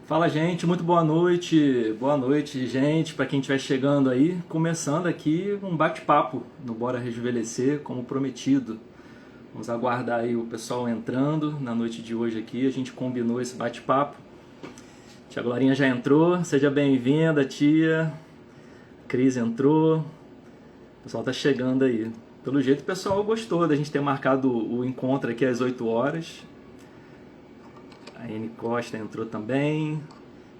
Fala, gente, muito boa noite, gente, para quem estiver chegando aí, começando aqui um bate-papo no Bora Rejuvenescer, como prometido. Vamos aguardar aí o pessoal entrando na noite de hoje aqui, a gente combinou esse bate-papo. Tia Glorinha já entrou, seja bem-vinda, tia. Cris entrou, o pessoal tá chegando aí. Pelo jeito o pessoal gostou da gente ter marcado o encontro aqui às 8 horas. A Anne Costa entrou também.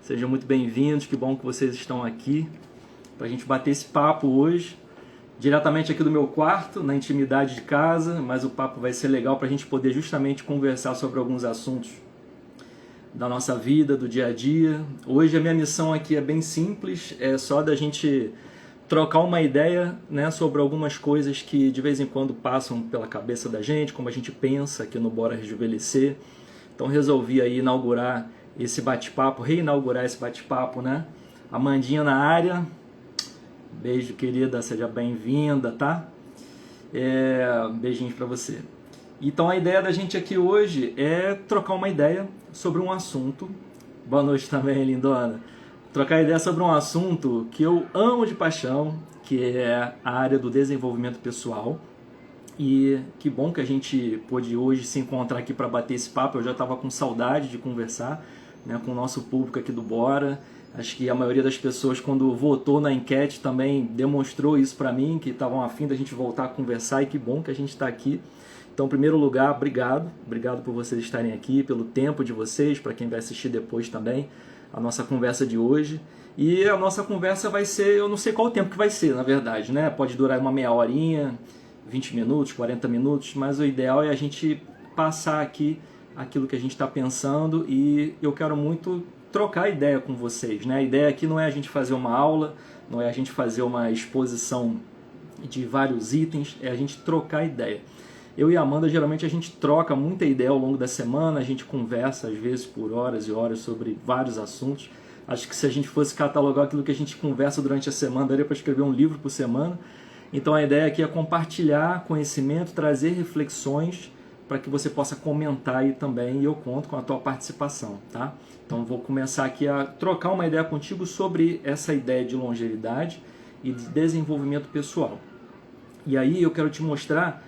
Sejam muito bem-vindos, que bom que vocês estão aqui para a gente bater esse papo hoje, diretamente aqui do meu quarto, na intimidade de casa, mas o papo vai ser legal para a gente poder justamente conversar sobre alguns assuntos da nossa vida, do dia a dia. Hoje a minha missão aqui é bem simples, é só da gente trocar uma ideia, né, sobre algumas coisas que de vez em quando passam pela cabeça da gente, como a gente pensa aqui no Bora Rejuvenescer. Então resolvi aí inaugurar esse bate-papo, reinaugurar esse bate-papo, né? Amandinha na área, beijo querida, seja bem-vinda, tá? Beijinhos pra você. Então a ideia da gente aqui hoje é trocar uma ideia sobre um assunto. Boa noite também, lindona. Trocar ideia sobre um assunto que eu amo de paixão, que é a área do desenvolvimento pessoal. E que bom que a gente pôde hoje se encontrar aqui para bater esse papo. Eu já estava com saudade de conversar, né, com o nosso público aqui do Bora. Acho que a maioria das pessoas, quando votou na enquete, também demonstrou isso para mim, que estavam afim da gente voltar a conversar, e que bom que a gente está aqui. Então, em primeiro lugar, obrigado por vocês estarem aqui, pelo tempo de vocês, para quem vai assistir depois também a nossa conversa de hoje. E a nossa conversa vai ser, eu não sei qual o tempo que vai ser, na verdade, né? Pode durar uma meia horinha, 20 minutos, 40 minutos, mas o ideal é a gente passar aqui aquilo que a gente está pensando, e eu quero muito trocar ideia com vocês, né? A ideia aqui não é a gente fazer uma aula, não é a gente fazer uma exposição de vários itens, é a gente trocar ideia. Eu e a Amanda, geralmente a gente troca muita ideia ao longo da semana, a gente conversa às vezes por horas e horas sobre vários assuntos. Acho que se a gente fosse catalogar aquilo que a gente conversa durante a semana, daria para escrever um livro por semana. Então a ideia aqui é compartilhar conhecimento, trazer reflexões para que você possa comentar aí também, e eu conto com a tua participação, tá? Então vou começar aqui a trocar uma ideia contigo sobre essa ideia de longevidade e de desenvolvimento pessoal. E aí eu quero te mostrar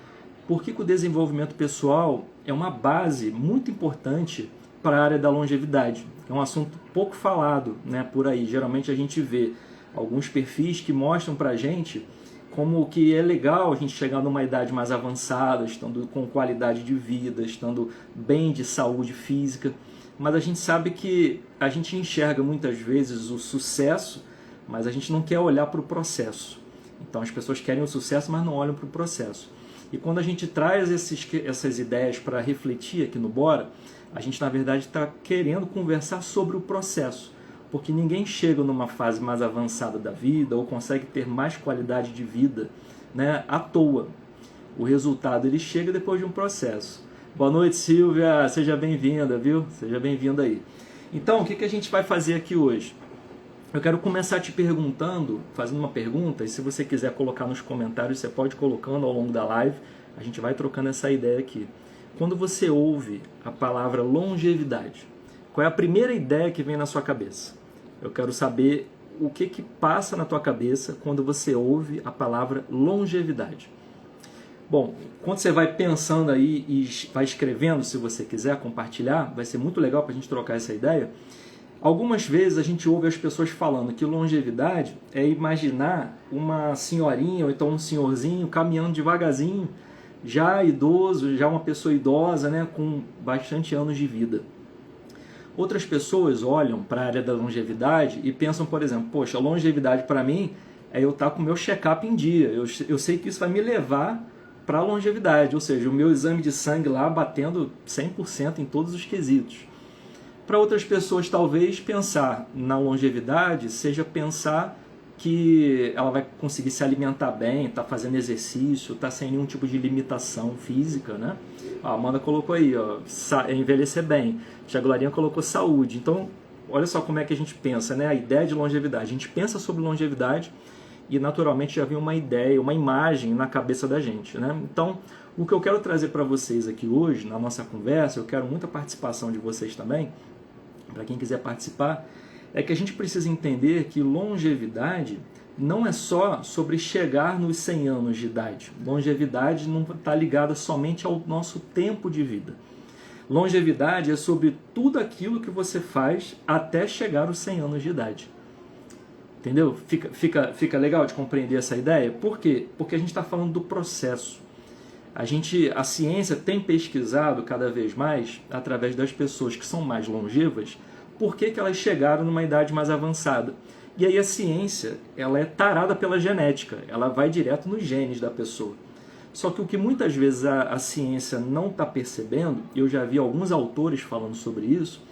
por que o desenvolvimento pessoal é uma base muito importante para a área da longevidade. É um assunto pouco falado, né, por aí. Geralmente a gente vê alguns perfis que mostram para a gente como que é legal a gente chegar numa idade mais avançada, estando com qualidade de vida, estando bem de saúde física, mas a gente sabe que a gente enxerga muitas vezes o sucesso, mas a gente não quer olhar para o processo. Então as pessoas querem o sucesso, mas não olham para o processo. E quando a gente traz essas ideias para refletir aqui no Bora, a gente na verdade está querendo conversar sobre o processo. Porque ninguém chega numa fase mais avançada da vida ou consegue ter mais qualidade de vida, né, à toa. O resultado ele chega depois de um processo. Boa noite, Silvia, seja bem-vinda, viu? Seja bem-vinda aí. Então, o que a gente vai fazer aqui hoje? Eu quero começar te perguntando, fazendo uma pergunta, e se você quiser colocar nos comentários, você pode ir colocando ao longo da live, a gente vai trocando essa ideia aqui. Quando você ouve a palavra longevidade, qual é a primeira ideia que vem na sua cabeça? Eu quero saber o que passa na tua cabeça quando você ouve a palavra longevidade. Bom, quando você vai pensando aí e vai escrevendo, se você quiser compartilhar, vai ser muito legal para a gente trocar essa ideia. Algumas vezes a gente ouve as pessoas falando que longevidade é imaginar uma senhorinha ou então um senhorzinho caminhando devagarzinho, já idoso, já uma pessoa idosa, né, com bastante anos de vida. Outras pessoas olham para a área da longevidade e pensam, por exemplo, poxa, a longevidade para mim é eu estar com o meu check-up em dia. Eu sei que isso vai me levar para a longevidade, ou seja, o meu exame de sangue lá batendo 100% em todos os quesitos. Para outras pessoas, talvez pensar na longevidade seja pensar que ela vai conseguir se alimentar bem, está fazendo exercício, está sem nenhum tipo de limitação física, né? A Amanda colocou aí, ó, envelhecer bem. A Tia Glorinha colocou saúde. Então, olha só como é que a gente pensa, né? A ideia de longevidade. A gente pensa sobre longevidade e naturalmente já vem uma ideia, uma imagem na cabeça da gente, né? Então, o que eu quero trazer para vocês aqui hoje, na nossa conversa, eu quero muita participação de vocês também, para quem quiser participar, é que a gente precisa entender que longevidade não é só sobre chegar nos 100 anos de idade. Longevidade não está ligada somente ao nosso tempo de vida. Longevidade é sobre tudo aquilo que você faz até chegar aos 100 anos de idade. Entendeu? Fica legal de compreender essa ideia? Por quê? Porque a gente está falando do processo. A ciência tem pesquisado cada vez mais, através das pessoas que são mais longevas, por que elas chegaram numa idade mais avançada. E aí a ciência, ela é tarada pela genética, ela vai direto nos genes da pessoa. Só que o que muitas vezes a ciência não está percebendo, e eu já vi alguns autores falando sobre isso,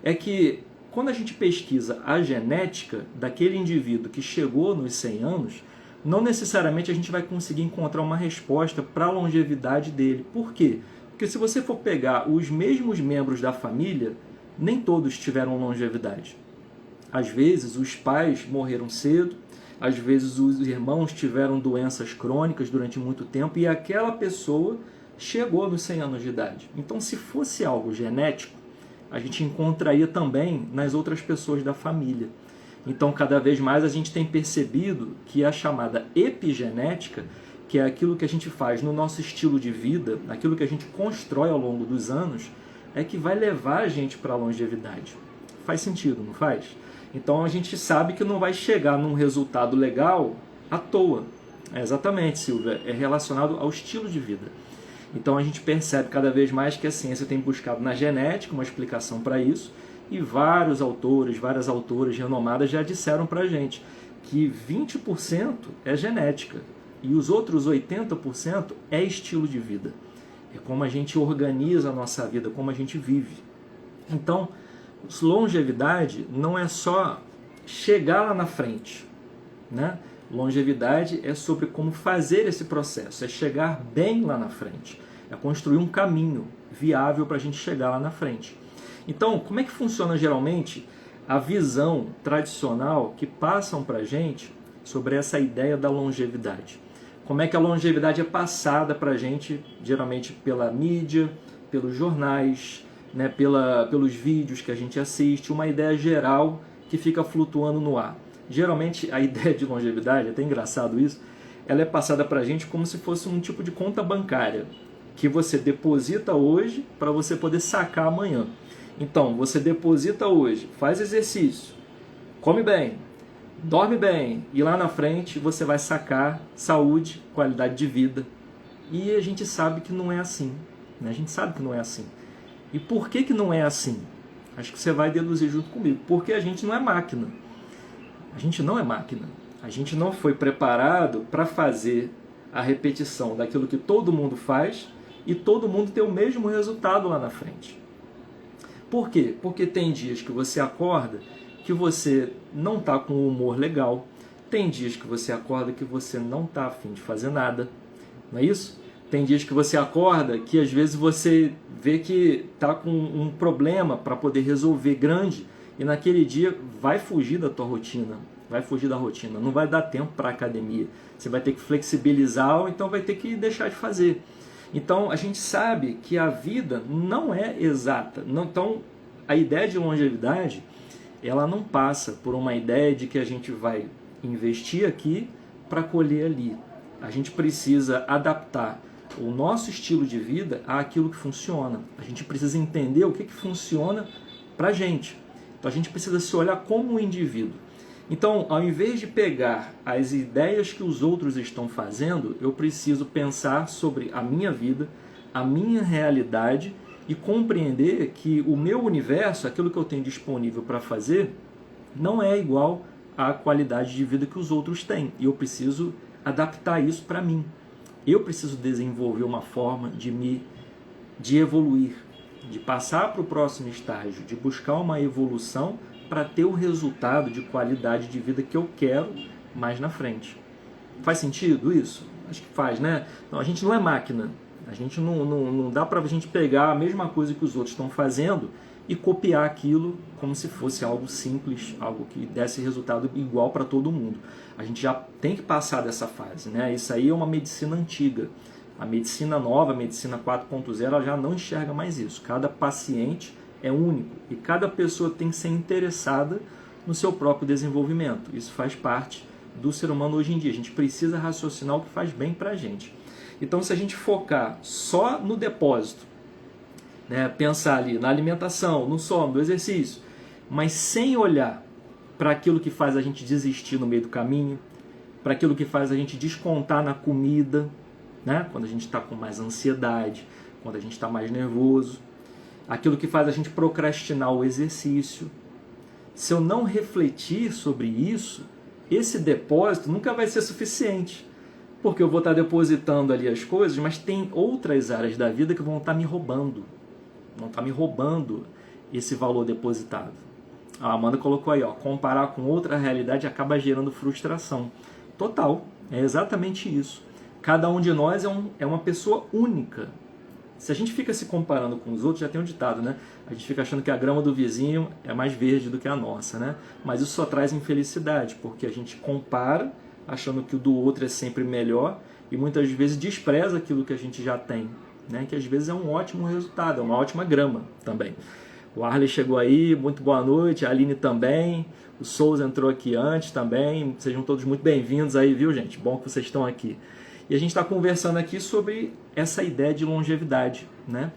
é que quando a gente pesquisa a genética daquele indivíduo que chegou nos 100 anos, não necessariamente a gente vai conseguir encontrar uma resposta para a longevidade dele. Por quê? Porque se você for pegar os mesmos membros da família, nem todos tiveram longevidade. Às vezes os pais morreram cedo, às vezes os irmãos tiveram doenças crônicas durante muito tempo e aquela pessoa chegou nos 100 anos de idade. Então, se fosse algo genético, a gente encontraria também nas outras pessoas da família. Então, cada vez mais a gente tem percebido que a chamada epigenética, que é aquilo que a gente faz no nosso estilo de vida, aquilo que a gente constrói ao longo dos anos, é que vai levar a gente para a longevidade. Faz sentido, não faz? Então a gente sabe que não vai chegar num resultado legal à toa. Exatamente, Silvia, é relacionado ao estilo de vida. Então a gente percebe cada vez mais que a ciência tem buscado na genética uma explicação para isso, e vários autores, várias autoras renomadas já disseram para a gente que 20% é genética e os outros 80% é estilo de vida. É como a gente organiza a nossa vida, como a gente vive. Então, longevidade não é só chegar lá na frente, né? Longevidade é sobre como fazer esse processo, é chegar bem lá na frente, é construir um caminho viável para a gente chegar lá na frente. Então, como é que funciona geralmente a visão tradicional que passam para a gente sobre essa ideia da longevidade? Como é que a longevidade é passada para a gente, geralmente pela mídia, pelos jornais, né, pelos vídeos que a gente assiste, uma ideia geral que fica flutuando no ar. Geralmente a ideia de longevidade, é até engraçado isso, ela é passada para a gente como se fosse um tipo de conta bancária, que você deposita hoje para você poder sacar amanhã. Então, você deposita hoje, faz exercício, come bem, dorme bem, e lá na frente você vai sacar saúde, qualidade de vida. E a gente sabe que não é assim, né? A gente sabe que não é assim. E por que não é assim? Acho que você vai deduzir junto comigo. Porque a gente não é máquina. A gente não é máquina. A gente não foi preparado para fazer a repetição daquilo que todo mundo faz e todo mundo ter o mesmo resultado lá na frente. Por quê? Porque tem dias que você acorda que você não está com o humor legal, tem dias que você acorda que você não está a fim de fazer nada, não é isso? Tem dias que você acorda que às vezes você vê que está com um problema para poder resolver grande e naquele dia vai fugir da tua rotina, vai fugir da rotina, não vai dar tempo para a academia, você vai ter que flexibilizar ou então vai ter que deixar de fazer. Então a gente sabe que a vida não é exata. Então a ideia de longevidade, ela não passa por uma ideia de que a gente vai investir aqui para colher ali. A gente precisa adaptar o nosso estilo de vida àquilo que funciona. A gente precisa entender o que funciona para a gente. Então a gente precisa se olhar como um indivíduo. Então, ao invés de pegar as ideias que os outros estão fazendo, eu preciso pensar sobre a minha vida, a minha realidade e compreender que o meu universo, aquilo que eu tenho disponível para fazer, não é igual à qualidade de vida que os outros têm. E eu preciso adaptar isso para mim. Eu preciso desenvolver uma forma de evoluir, de passar para o próximo estágio, de buscar uma evolução para ter o resultado de qualidade de vida que eu quero mais na frente. Faz sentido isso? Acho que faz, né? Então, a gente não é máquina. A gente não dá para a gente pegar a mesma coisa que os outros estão fazendo e copiar aquilo como se fosse algo simples, algo que desse resultado igual para todo mundo. A gente já tem que passar dessa fase, né? Isso aí é uma medicina antiga. A medicina nova, a medicina 4.0, ela já não enxerga mais isso. Cada paciente é único e cada pessoa tem que ser interessada no seu próprio desenvolvimento. Isso faz parte do ser humano hoje em dia. A gente precisa raciocinar o que faz bem para a gente. Então, se a gente focar só no depósito, né, pensar ali na alimentação, no sono, no exercício, mas sem olhar para aquilo que faz a gente desistir no meio do caminho, para aquilo que faz a gente descontar na comida, né, quando a gente está com mais ansiedade, quando a gente está mais nervoso, aquilo que faz a gente procrastinar o exercício. Se eu não refletir sobre isso, esse depósito nunca vai ser suficiente, porque eu vou estar depositando ali as coisas, mas tem outras áreas da vida que vão estar me roubando, esse valor depositado. A Amanda colocou aí, ó, comparar com outra realidade acaba gerando frustração. Total, é exatamente isso. Cada um de nós é uma pessoa única. Se a gente fica se comparando com os outros, já tem um ditado, né? A gente fica achando que a grama do vizinho é mais verde do que a nossa, né? Mas isso só traz infelicidade, porque a gente compara, achando que o do outro é sempre melhor, e muitas vezes despreza aquilo que a gente já tem, né? Que às vezes é um ótimo resultado, é uma ótima grama também. O Arley chegou aí, muito boa noite, a Aline também, o Souza entrou aqui antes também, sejam todos muito bem-vindos aí, viu, gente? Bom que vocês estão aqui. E a gente está conversando aqui sobre essa ideia de longevidade, né?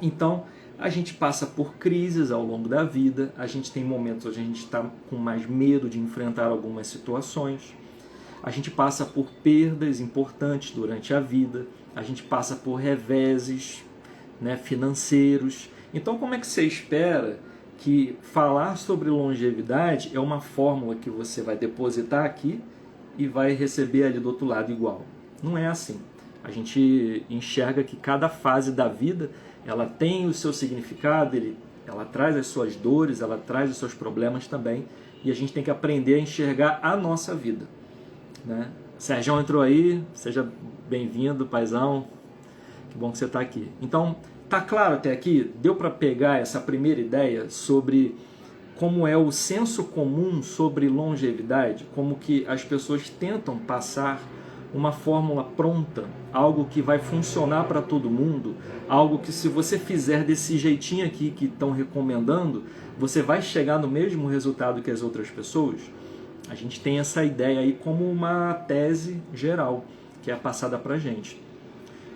Então, a gente passa por crises ao longo da vida, a gente tem momentos onde a gente está com mais medo de enfrentar algumas situações, a gente passa por perdas importantes durante a vida, a gente passa por reveses, né, financeiros. Então, como é que você espera que falar sobre longevidade é uma fórmula que você vai depositar aqui e vai receber ali do outro lado igual? Não é assim. A gente enxerga que cada fase da vida ela tem o seu significado, ela traz as suas dores, ela traz os seus problemas também, e a gente tem que aprender a enxergar a nossa vida, né? Sérgio entrou aí, seja bem-vindo, paizão, que bom que você está aqui. Então, tá claro até aqui? Deu para pegar essa primeira ideia sobre como é o senso comum sobre longevidade, como que as pessoas tentam passar uma fórmula pronta, algo que vai funcionar para todo mundo, algo que se você fizer desse jeitinho aqui que estão recomendando, você vai chegar no mesmo resultado que as outras pessoas? A gente tem essa ideia aí como uma tese geral, que é passada para a gente.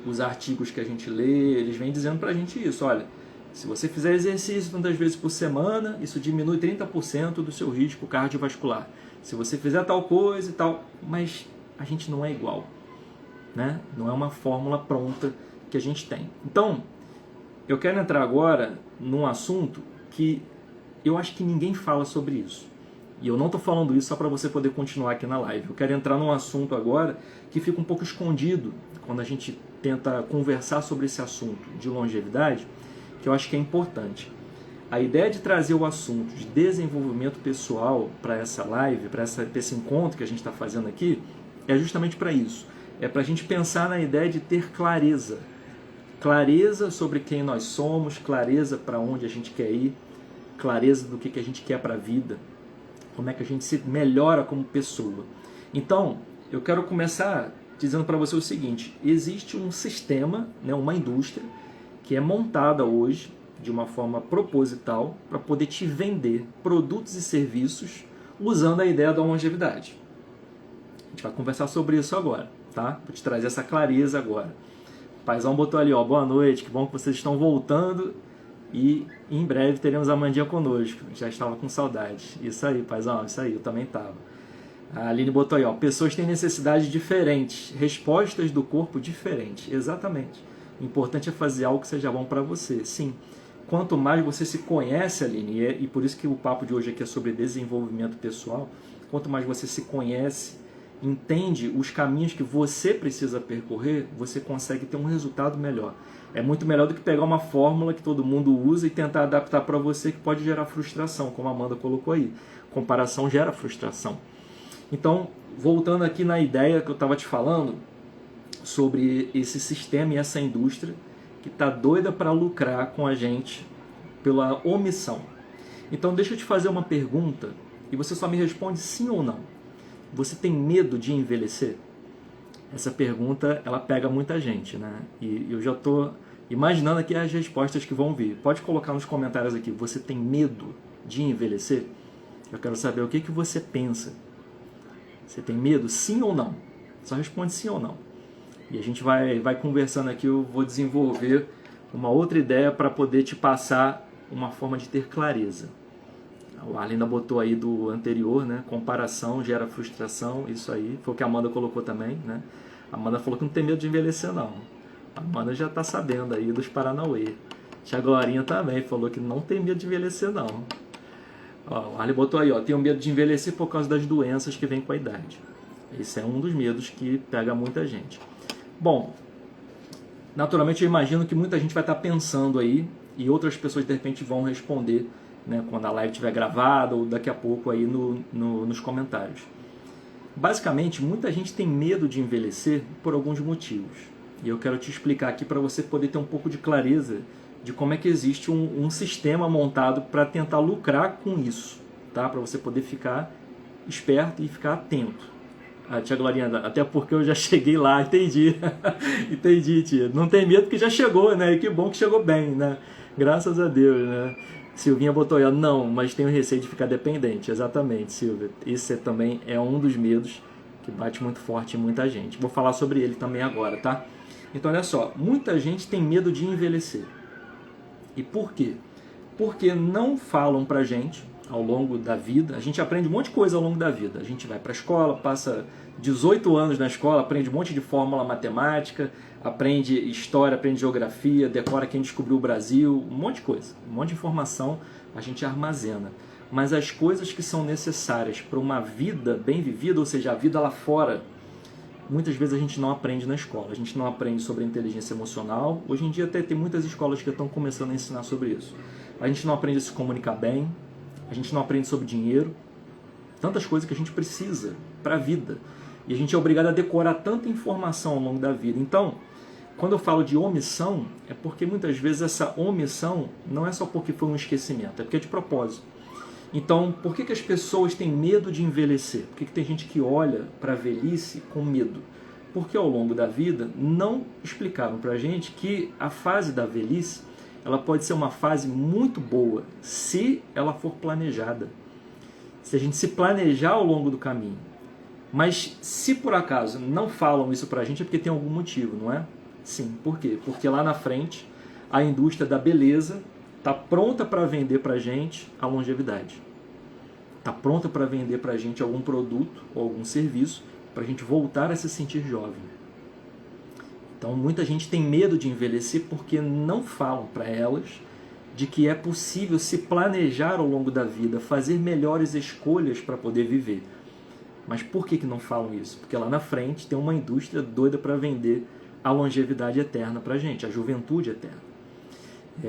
Os artigos que a gente lê, eles vêm dizendo para a gente isso, olha, se você fizer exercício tantas vezes por semana, isso diminui 30% do seu risco cardiovascular. Se você fizer tal coisa e tal, mas a gente não é igual, né? Não é uma fórmula pronta que a gente tem. Então, eu quero entrar agora num assunto que eu acho que ninguém fala sobre isso. E eu não estou falando isso só para você poder continuar aqui na live. Eu quero entrar num assunto agora que fica um pouco escondido quando a gente tenta conversar sobre esse assunto de longevidade, que eu acho que é importante. A ideia de trazer o assunto de desenvolvimento pessoal para essa live, para esse encontro que a gente está fazendo aqui, é justamente para isso. É para a gente pensar na ideia de ter clareza. Clareza sobre quem nós somos, clareza para onde a gente quer ir, clareza do que a gente quer para a vida, como é que a gente se melhora como pessoa. Então, eu quero começar dizendo para você o seguinte: existe um sistema, né, uma indústria, que é montada hoje de uma forma proposital para poder te vender produtos e serviços usando a ideia da longevidade. A gente vai conversar sobre isso agora, tá? Vou te trazer essa clareza agora. O paizão botou ali, ó, boa noite, que bom que vocês estão voltando e em breve teremos a Amandinha conosco. Já estava com saudade. Isso aí, paizão, isso aí, eu também estava. A Aline botou aí, ó, pessoas têm necessidades diferentes, respostas do corpo diferentes. Exatamente. O importante é fazer algo que seja bom para você. Sim. Quanto mais você se conhece, Aline, e por isso que o papo de hoje aqui é sobre desenvolvimento pessoal, quanto mais você se conhece, entende os caminhos que você precisa percorrer, você consegue ter um resultado melhor. É muito melhor do que pegar uma fórmula que todo mundo usa e tentar adaptar para você, que pode gerar frustração, como a Amanda colocou aí. Comparação gera frustração. Então, voltando aqui na ideia que eu estava te falando, sobre esse sistema e essa indústria que está doida para lucrar com a gente pela omissão. Então, deixa eu te fazer uma pergunta e você só me responde sim ou não. Você tem medo de envelhecer? Essa pergunta, ela pega muita gente, né? E eu já estou Imaginando aqui as respostas que vão vir. Pode colocar nos comentários aqui, você tem medo de envelhecer? Eu quero saber o que você pensa. Você tem medo, sim ou não? Só responde sim ou não. E a gente vai conversando aqui, eu vou desenvolver uma outra ideia para poder te passar uma forma de ter clareza. O Arlen ainda botou aí do anterior, né? Comparação gera frustração, isso aí. Foi o que a Amanda colocou também, né? A Amanda falou que não tem medo de envelhecer, não. A Amanda já está sabendo aí dos Paranauê. Tia Glorinha também falou que não tem medo de envelhecer, não. Ó, o Arlen botou aí, ó, tenho medo de envelhecer por causa das doenças que vêm com a idade. Esse é um dos medos que pega muita gente. Bom, naturalmente eu imagino que muita gente vai estar pensando aí e outras pessoas de repente vão responder, né, quando a live estiver gravada ou daqui a pouco aí nos comentários. Basicamente, muita gente tem medo de envelhecer por alguns motivos. E eu quero te explicar aqui para você poder ter um pouco de clareza de como é que existe um sistema montado para tentar lucrar com isso, tá? Para você poder ficar esperto e ficar atento. Ah, tia Glorinha, até porque eu já cheguei lá, entendi. Entendi, tia. Não tem medo porque já chegou, né? E que bom que chegou bem, né? Graças a Deus, né? Silvinha botou aí, não, mas tenho receio de ficar dependente. Exatamente, Silvia. Esse também é um dos medos que bate muito forte em muita gente. Vou falar sobre ele também agora, tá? Então, olha só, muita gente tem medo de envelhecer. E por quê? Porque não falam pra gente ao longo da vida. A gente aprende um monte de coisa ao longo da vida. A gente vai pra escola, passa 18 anos na escola, aprende um monte de fórmula matemática, aprende história, aprende geografia, decora quem descobriu o Brasil, um monte de coisa, um monte de informação a gente armazena. Mas as coisas que são necessárias para uma vida bem vivida, ou seja, a vida lá fora, muitas vezes a gente não aprende na escola. A gente não aprende sobre inteligência emocional. Hoje em dia até tem muitas escolas que estão começando a ensinar sobre isso. A gente não aprende a se comunicar bem, a gente não aprende sobre dinheiro, tantas coisas que a gente precisa para a vida. E a gente é obrigado a decorar tanta informação ao longo da vida. Então, quando eu falo de omissão, é porque muitas vezes essa omissão não é só porque foi um esquecimento, é porque é de propósito. Então, por que as pessoas têm medo de envelhecer? Por que tem gente que olha para a velhice com medo? Porque ao longo da vida não explicaram para a gente que a fase da velhice ela pode ser uma fase muito boa se ela for planejada. Se a gente se planejar ao longo do caminho. Mas se por acaso não falam isso pra gente é porque tem algum motivo, não é? Sim, por quê? Porque lá na frente a indústria da beleza está pronta para vender pra gente a longevidade. Está pronta para vender pra gente algum produto ou algum serviço para a gente voltar a se sentir jovem. Então muita gente tem medo de envelhecer porque não falam para elas de que é possível se planejar ao longo da vida, fazer melhores escolhas para poder viver. Mas por que não falam isso? Porque lá na frente tem uma indústria doida para vender a longevidade eterna para a gente, a juventude eterna.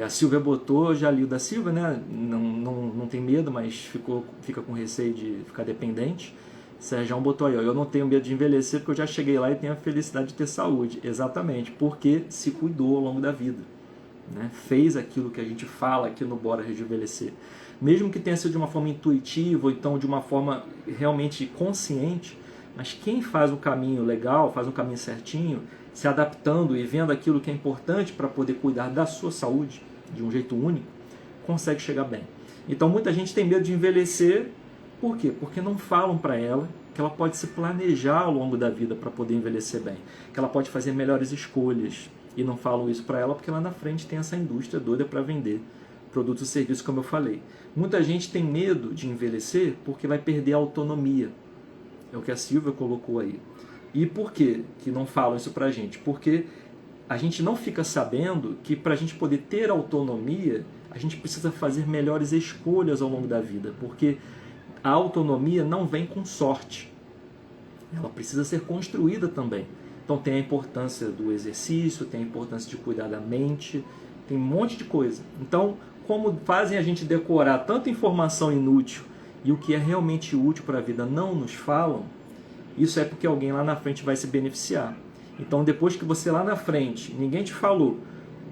A Silvia botou, já li o da Silvia, né? Não tem medo, mas fica com receio de ficar dependente. Sérgio botou aí, ó, eu não tenho medo de envelhecer porque eu já cheguei lá e tenho a felicidade de ter saúde. Exatamente, porque se cuidou ao longo da vida. Né? Fez aquilo que a gente fala aqui no Bora Rejuvenescer. Mesmo que tenha sido de uma forma intuitiva ou então de uma forma realmente consciente, mas quem faz o caminho legal, faz um caminho certinho, se adaptando e vendo aquilo que é importante para poder cuidar da sua saúde de um jeito único, consegue chegar bem. Então muita gente tem medo de envelhecer, por quê? Porque não falam para ela que ela pode se planejar ao longo da vida para poder envelhecer bem, que ela pode fazer melhores escolhas, e não falam isso para ela porque lá na frente tem essa indústria doida para vender produtos e serviços, como eu falei. Muita gente tem medo de envelhecer porque vai perder a autonomia. É o que a Silvia colocou aí. E por que não falam isso pra gente? Porque a gente não fica sabendo que para a gente poder ter autonomia, a gente precisa fazer melhores escolhas ao longo da vida. Porque a autonomia não vem com sorte. Ela precisa ser construída também. Então tem a importância do exercício, tem a importância de cuidar da mente, tem um monte de coisa. Então, como fazem a gente decorar tanta informação inútil e o que é realmente útil para a vida não nos falam, isso é porque alguém lá na frente vai se beneficiar. Então, depois que você lá na frente, ninguém te falou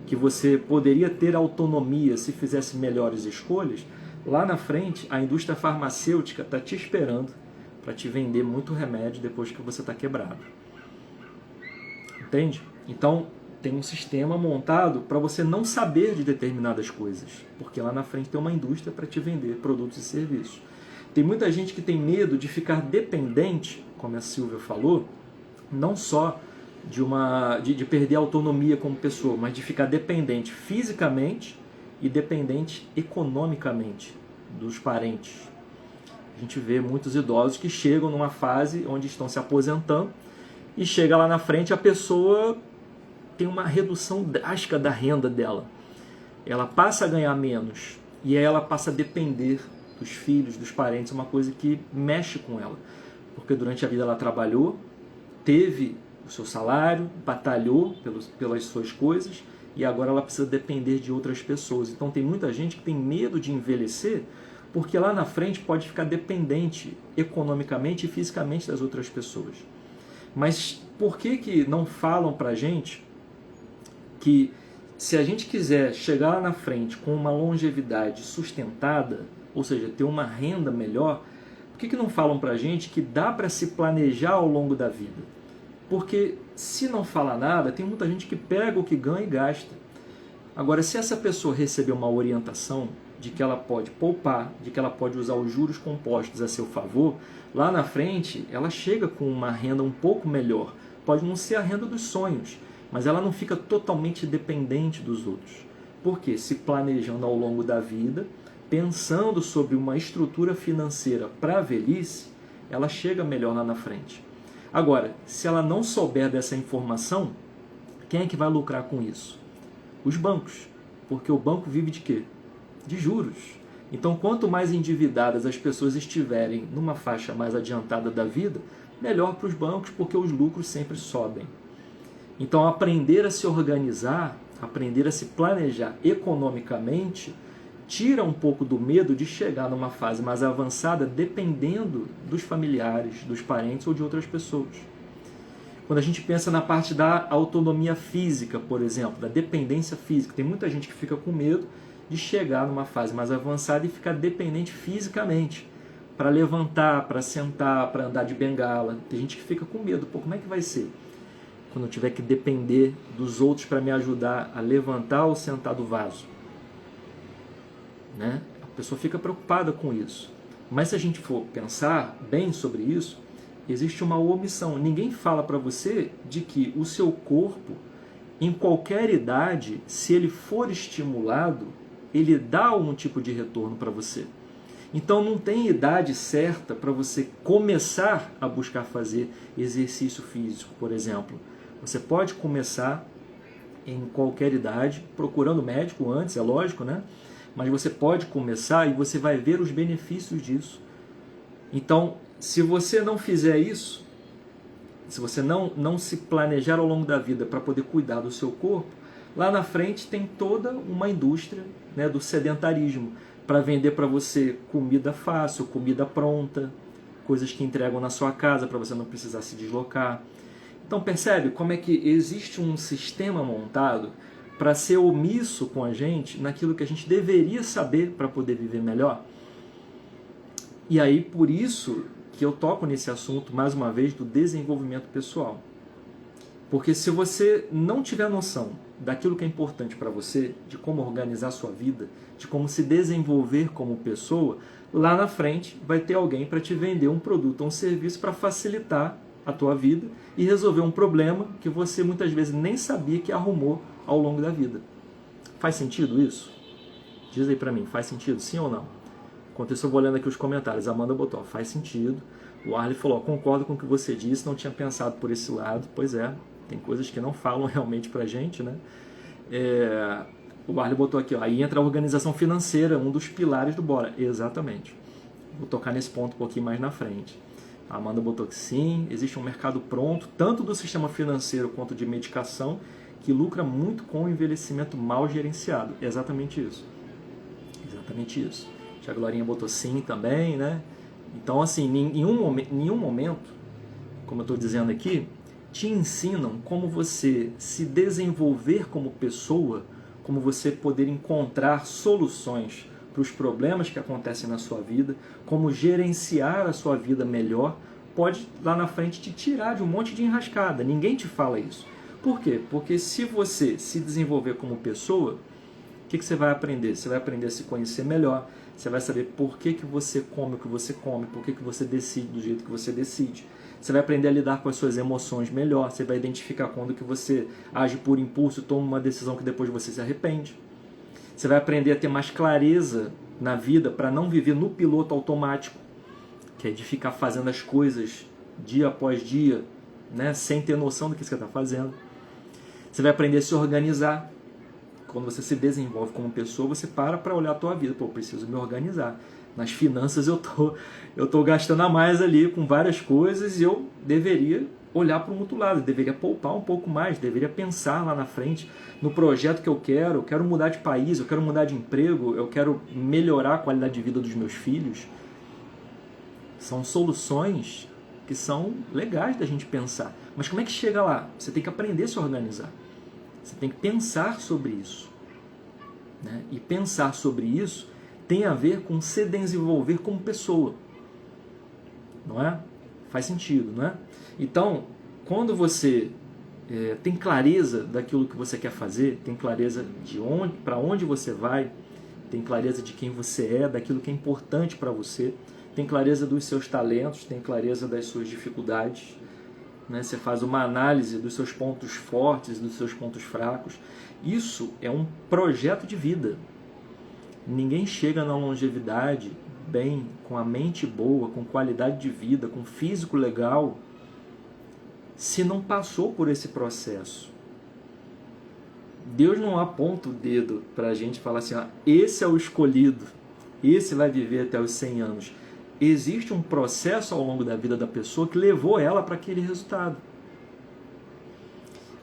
que você poderia ter autonomia se fizesse melhores escolhas, lá na frente a indústria farmacêutica está te esperando para te vender muito remédio depois que você está quebrado. Entende? Então, tem um sistema montado para você não saber de determinadas coisas, porque lá na frente tem uma indústria para te vender produtos e serviços. Tem muita gente que tem medo de ficar dependente, como a Silvia falou, não só de perder a autonomia como pessoa, mas de ficar dependente fisicamente e dependente economicamente dos parentes. A gente vê muitos idosos que chegam numa fase onde estão se aposentando e chega lá na frente a pessoa tem uma redução drástica da renda dela. Ela passa a ganhar menos e aí ela passa a depender dos filhos, dos parentes, uma coisa que mexe com ela. Porque durante a vida ela trabalhou, teve o seu salário, batalhou pelas suas coisas e agora ela precisa depender de outras pessoas. Então tem muita gente que tem medo de envelhecer porque lá na frente pode ficar dependente economicamente e fisicamente das outras pessoas. Mas por que não falam pra gente que se a gente quiser chegar lá na frente com uma longevidade sustentada, ou seja, ter uma renda melhor, por que não falam pra gente que dá para se planejar ao longo da vida? Porque se não fala nada, tem muita gente que pega o que ganha e gasta. Agora, se essa pessoa receber uma orientação de que ela pode poupar, de que ela pode usar os juros compostos a seu favor, lá na frente ela chega com uma renda um pouco melhor. Pode não ser a renda dos sonhos, mas ela não fica totalmente dependente dos outros. Porque se planejando ao longo da vida, pensando sobre uma estrutura financeira para a velhice, ela chega melhor lá na frente. Agora, se ela não souber dessa informação, quem é que vai lucrar com isso? Os bancos. Porque o banco vive de quê? De juros. Então, quanto mais endividadas as pessoas estiverem numa faixa mais adiantada da vida, melhor para os bancos, porque os lucros sempre sobem. Então, aprender a se organizar, aprender a se planejar economicamente, tira um pouco do medo de chegar numa fase mais avançada dependendo dos familiares, dos parentes ou de outras pessoas. Quando a gente pensa na parte da autonomia física, por exemplo, da dependência física, tem muita gente que fica com medo de chegar numa fase mais avançada e ficar dependente fisicamente, para levantar, para sentar, para andar de bengala. Tem gente que fica com medo, pô, como é que vai ser quando eu tiver que depender dos outros para me ajudar a levantar ou sentar do vaso? Né? A pessoa fica preocupada com isso. Mas se a gente for pensar bem sobre isso, existe uma omissão. Ninguém fala para você de que o seu corpo, em qualquer idade, se ele for estimulado, ele dá algum tipo de retorno para você. Então não tem idade certa para você começar a buscar fazer exercício físico, por exemplo. Você pode começar em qualquer idade, procurando médico antes, é lógico, né? Mas você pode começar e você vai ver os benefícios disso. Então, se você não fizer isso, se você não se planejar ao longo da vida para poder cuidar do seu corpo, lá na frente tem toda uma indústria, né, do sedentarismo, para vender para você comida fácil, comida pronta, coisas que entregam na sua casa para você não precisar se deslocar. Então percebe como é que existe um sistema montado para ser omisso com a gente naquilo que a gente deveria saber para poder viver melhor? E aí, por isso que eu toco nesse assunto, mais uma vez, do desenvolvimento pessoal. Porque se você não tiver noção daquilo que é importante para você, de como organizar a sua vida, de como se desenvolver como pessoa, lá na frente vai ter alguém para te vender um produto ou um serviço para facilitar a tua vida e resolver um problema que você muitas vezes nem sabia que arrumou ao longo da vida. Faz sentido isso? Diz aí pra mim, faz sentido, sim ou não? Enquanto isso eu vou olhando aqui os comentários. A Amanda botou, faz sentido. O Arley falou, concordo com o que você disse, não tinha pensado por esse lado. Pois é, tem coisas que não falam realmente pra gente, né? O Arley botou aqui, ó, aí entra a organização financeira, um dos pilares do Bora. Exatamente. Vou tocar nesse ponto um pouquinho mais na frente. A Amanda botou que sim, existe um mercado pronto, tanto do sistema financeiro quanto de medicação, que lucra muito com o envelhecimento mal gerenciado. Exatamente isso. Exatamente isso. A Glorinha botou sim também, né? Então, assim, em nenhum momento, como eu estou dizendo aqui, te ensinam como você se desenvolver como pessoa, como você poder encontrar soluções para os problemas que acontecem na sua vida, como gerenciar a sua vida melhor, pode lá na frente te tirar de um monte de enrascada. Ninguém te fala isso. Por quê? Porque se você se desenvolver como pessoa, o que você vai aprender? Você vai aprender a se conhecer melhor, você vai saber por que você come o que você come, por que você decide do jeito que você decide. Você vai aprender a lidar com as suas emoções melhor, você vai identificar quando que você age por impulso e toma uma decisão que depois você se arrepende. Você vai aprender a ter mais clareza na vida para não viver no piloto automático, que é de ficar fazendo as coisas dia após dia, né, sem ter noção do que você está fazendo. Você vai aprender a se organizar. Quando você se desenvolve como pessoa, você para olhar a tua vida. Pô, eu preciso me organizar. Nas finanças eu tô gastando a mais ali com várias coisas e eu deveria olhar para o outro lado, deveria poupar um pouco mais, deveria pensar lá na frente no projeto que eu quero mudar de país, eu quero mudar de emprego, eu quero melhorar a qualidade de vida dos meus filhos. São soluções que são legais da gente pensar. Mas como é que chega lá? Você tem que aprender a se organizar. Você tem que pensar sobre isso. Né? E pensar sobre isso tem a ver com se desenvolver como pessoa. Não é? Faz sentido, não é? Então, quando você tem clareza daquilo que você quer fazer, tem clareza de para onde você vai, tem clareza de quem você é, daquilo que é importante para você, tem clareza dos seus talentos, tem clareza das suas dificuldades, né? Você faz uma análise dos seus pontos fortes, dos seus pontos fracos. Isso é um projeto de vida. Ninguém chega na longevidade bem, com a mente boa, com qualidade de vida, com físico legal, se não passou por esse processo. Deus não aponta o dedo para a gente falar assim, esse é o escolhido, esse vai viver até os 100 anos. Existe um processo ao longo da vida da pessoa que levou ela para aquele resultado.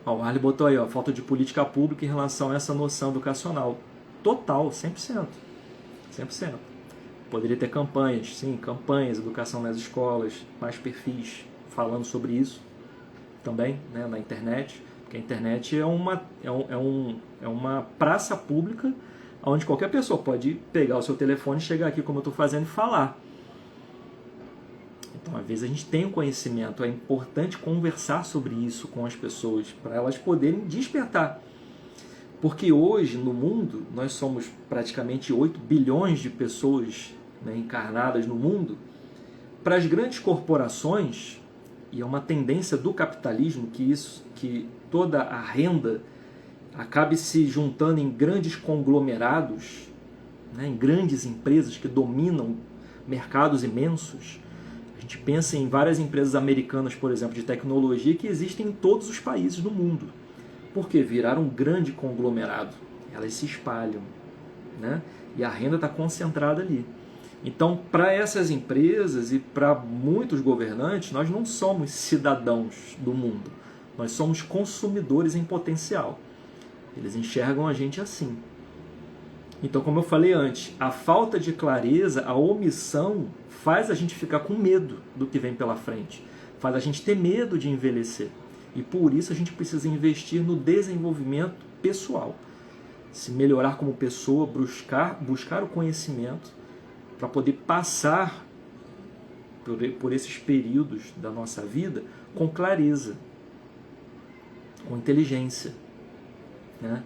O Arley botou aí, falta de política pública em relação a essa noção educacional. Total, 100%. 100%. Poderia ter campanhas, sim, campanhas, educação nas escolas, mais perfis falando sobre isso também, né, na internet. Porque a internet é uma praça pública onde qualquer pessoa pode pegar o seu telefone, chegar aqui como eu estou fazendo e falar. Então, às vezes a gente tem o conhecimento, é importante conversar sobre isso com as pessoas, para elas poderem despertar. Porque hoje, no mundo, nós somos praticamente 8 bilhões de pessoas, né, encarnadas no mundo. Para as grandes corporações, e é uma tendência do capitalismo que toda a renda acabe se juntando em grandes conglomerados, né, em grandes empresas que dominam mercados imensos. A gente pensa em várias empresas americanas, por exemplo, de tecnologia, que existem em todos os países do mundo. Porque viraram um grande conglomerado. Elas se espalham, né? E a renda está concentrada ali. Então, para essas empresas e para muitos governantes, nós não somos cidadãos do mundo. Nós somos consumidores em potencial. Eles enxergam a gente assim. Então, como eu falei antes, a falta de clareza, a omissão, faz a gente ficar com medo do que vem pela frente. Faz a gente ter medo de envelhecer. E por isso a gente precisa investir no desenvolvimento pessoal. Se melhorar como pessoa, buscar o conhecimento para poder passar por esses períodos da nossa vida com clareza, com inteligência, né?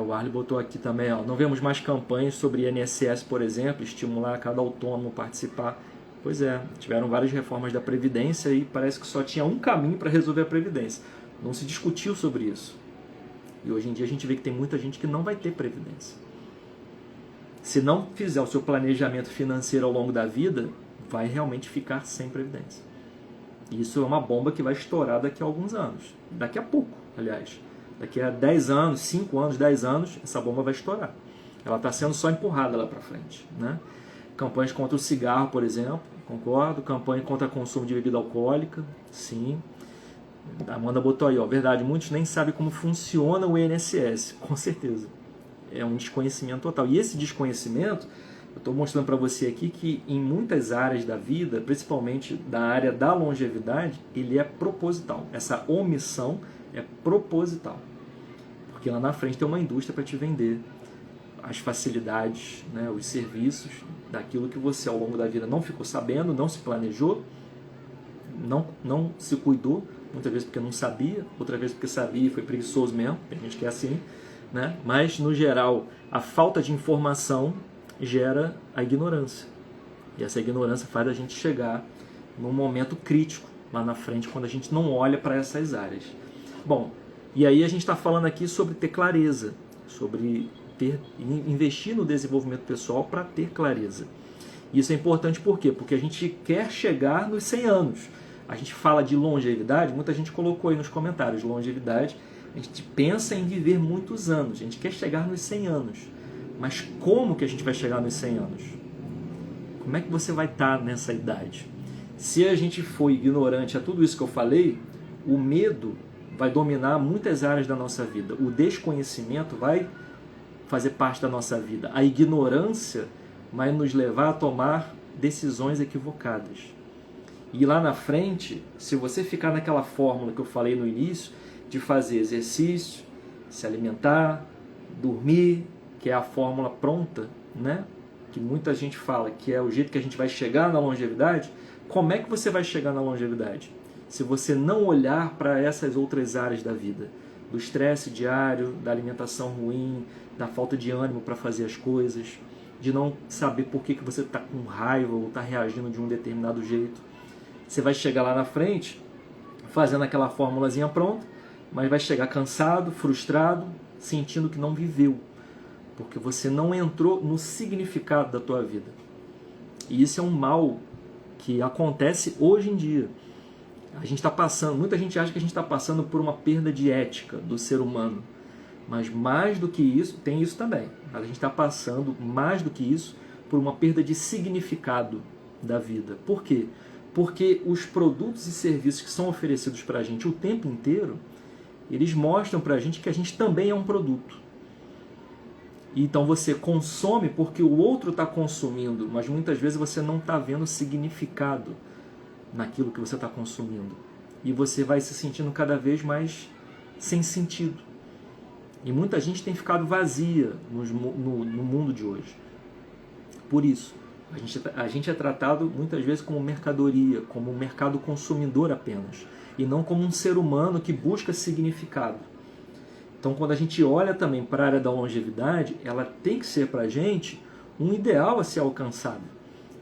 O Arley botou aqui também, não vemos mais campanhas sobre INSS, por exemplo, estimular cada autônomo a participar. Pois é, tiveram várias reformas da Previdência e parece que só tinha um caminho para resolver a Previdência. Não se discutiu sobre isso. E hoje em dia a gente vê que tem muita gente que não vai ter Previdência. Se não fizer o seu planejamento financeiro ao longo da vida, vai realmente ficar sem Previdência. E isso é uma bomba que vai estourar daqui a alguns anos. Daqui a pouco, aliás. Daqui a 10 anos, 5 anos, 10 anos, essa bomba vai estourar. Ela está sendo só empurrada lá para frente, né? Campanhas contra o cigarro, por exemplo, concordo. Campanha contra o consumo de bebida alcoólica, sim. A Amanda botou aí, verdade, muitos nem sabem como funciona o INSS, com certeza. É um desconhecimento total. E esse desconhecimento, eu estou mostrando para você aqui que em muitas áreas da vida, principalmente da área da longevidade, ele é proposital. Essa omissão é proposital. Porque lá na frente tem uma indústria para te vender as facilidades, né, os serviços daquilo que você ao longo da vida não ficou sabendo, não se planejou, não se cuidou, muitas vezes porque não sabia, outra vez porque sabia e foi preguiçoso mesmo, tem gente que é assim, né? Mas, no geral, a falta de informação gera a ignorância. E essa ignorância faz a gente chegar num momento crítico lá na frente, quando a gente não olha para essas áreas. Bom, e aí a gente está falando aqui sobre ter clareza, sobre investir no desenvolvimento pessoal para ter clareza. Isso é importante por quê? Porque a gente quer chegar nos 100 anos. A gente fala de longevidade, muita gente colocou aí nos comentários, longevidade, a gente pensa em viver muitos anos, a gente quer chegar nos 100 anos. Mas como que a gente vai chegar nos 100 anos? Como é que você vai estar nessa idade? Se a gente for ignorante a tudo isso que eu falei, o medo vai dominar muitas áreas da nossa vida. O desconhecimento vai fazer parte da nossa vida. A ignorância vai nos levar a tomar decisões equivocadas. E lá na frente, se você ficar naquela fórmula que eu falei no início, de fazer exercício, se alimentar, dormir, que é a fórmula pronta, né? Que muita gente fala que é o jeito que a gente vai chegar na longevidade, como é que você vai chegar na longevidade? Se você não olhar para essas outras áreas da vida, do estresse diário, da alimentação ruim, da falta de ânimo para fazer as coisas, de não saber por que você está com raiva ou está reagindo de um determinado jeito. Você vai chegar lá na frente fazendo aquela formulazinha pronta, mas vai chegar cansado, frustrado, sentindo que não viveu, porque você não entrou no significado da tua vida. E isso é um mal que acontece hoje em dia. A gente está passando, muita gente acha que a gente está passando por uma perda de ética do ser humano, mas mais do que isso, tem isso também, mas a gente está passando mais do que isso por uma perda de significado da vida. Por quê? Porque os produtos e serviços que são oferecidos para a gente o tempo inteiro, eles mostram para a gente que a gente também é um produto. Então você consome porque o outro está consumindo, mas muitas vezes você não está vendo significado naquilo que você está consumindo. E você vai se sentindo cada vez mais sem sentido. E muita gente tem ficado vazia no mundo de hoje. Por isso, a gente é tratado muitas vezes como mercadoria, como um mercado consumidor apenas, e não como um ser humano que busca significado. Então, quando a gente olha também para a área da longevidade, ela tem que ser para a gente um ideal a ser alcançado.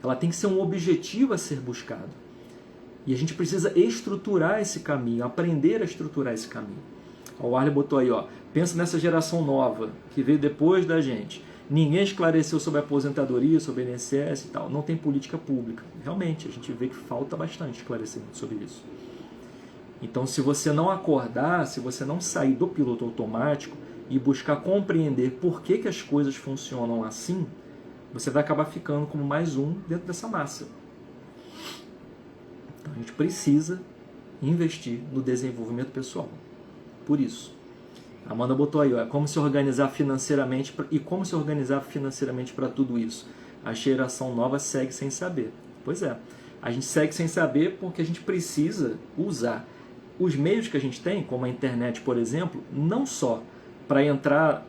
Ela tem que ser um objetivo a ser buscado. E a gente precisa estruturar esse caminho, aprender a estruturar esse caminho. O Arley botou aí, ó, pensa nessa geração nova que veio depois da gente. Ninguém esclareceu sobre a aposentadoria, sobre a INSS e tal. Não tem política pública. Realmente, a gente vê que falta bastante esclarecimento sobre isso. Então, se você não acordar, se você não sair do piloto automático e buscar compreender por que as coisas funcionam assim, você vai acabar ficando como mais um dentro dessa massa. Então, a gente precisa investir no desenvolvimento pessoal. Por isso, a Amanda botou aí, ó, como se organizar financeiramente e como se organizar financeiramente para tudo isso. A geração nova segue sem saber. Pois é, a gente segue sem saber porque a gente precisa usar os meios que a gente tem, como a internet, por exemplo, não só para entrar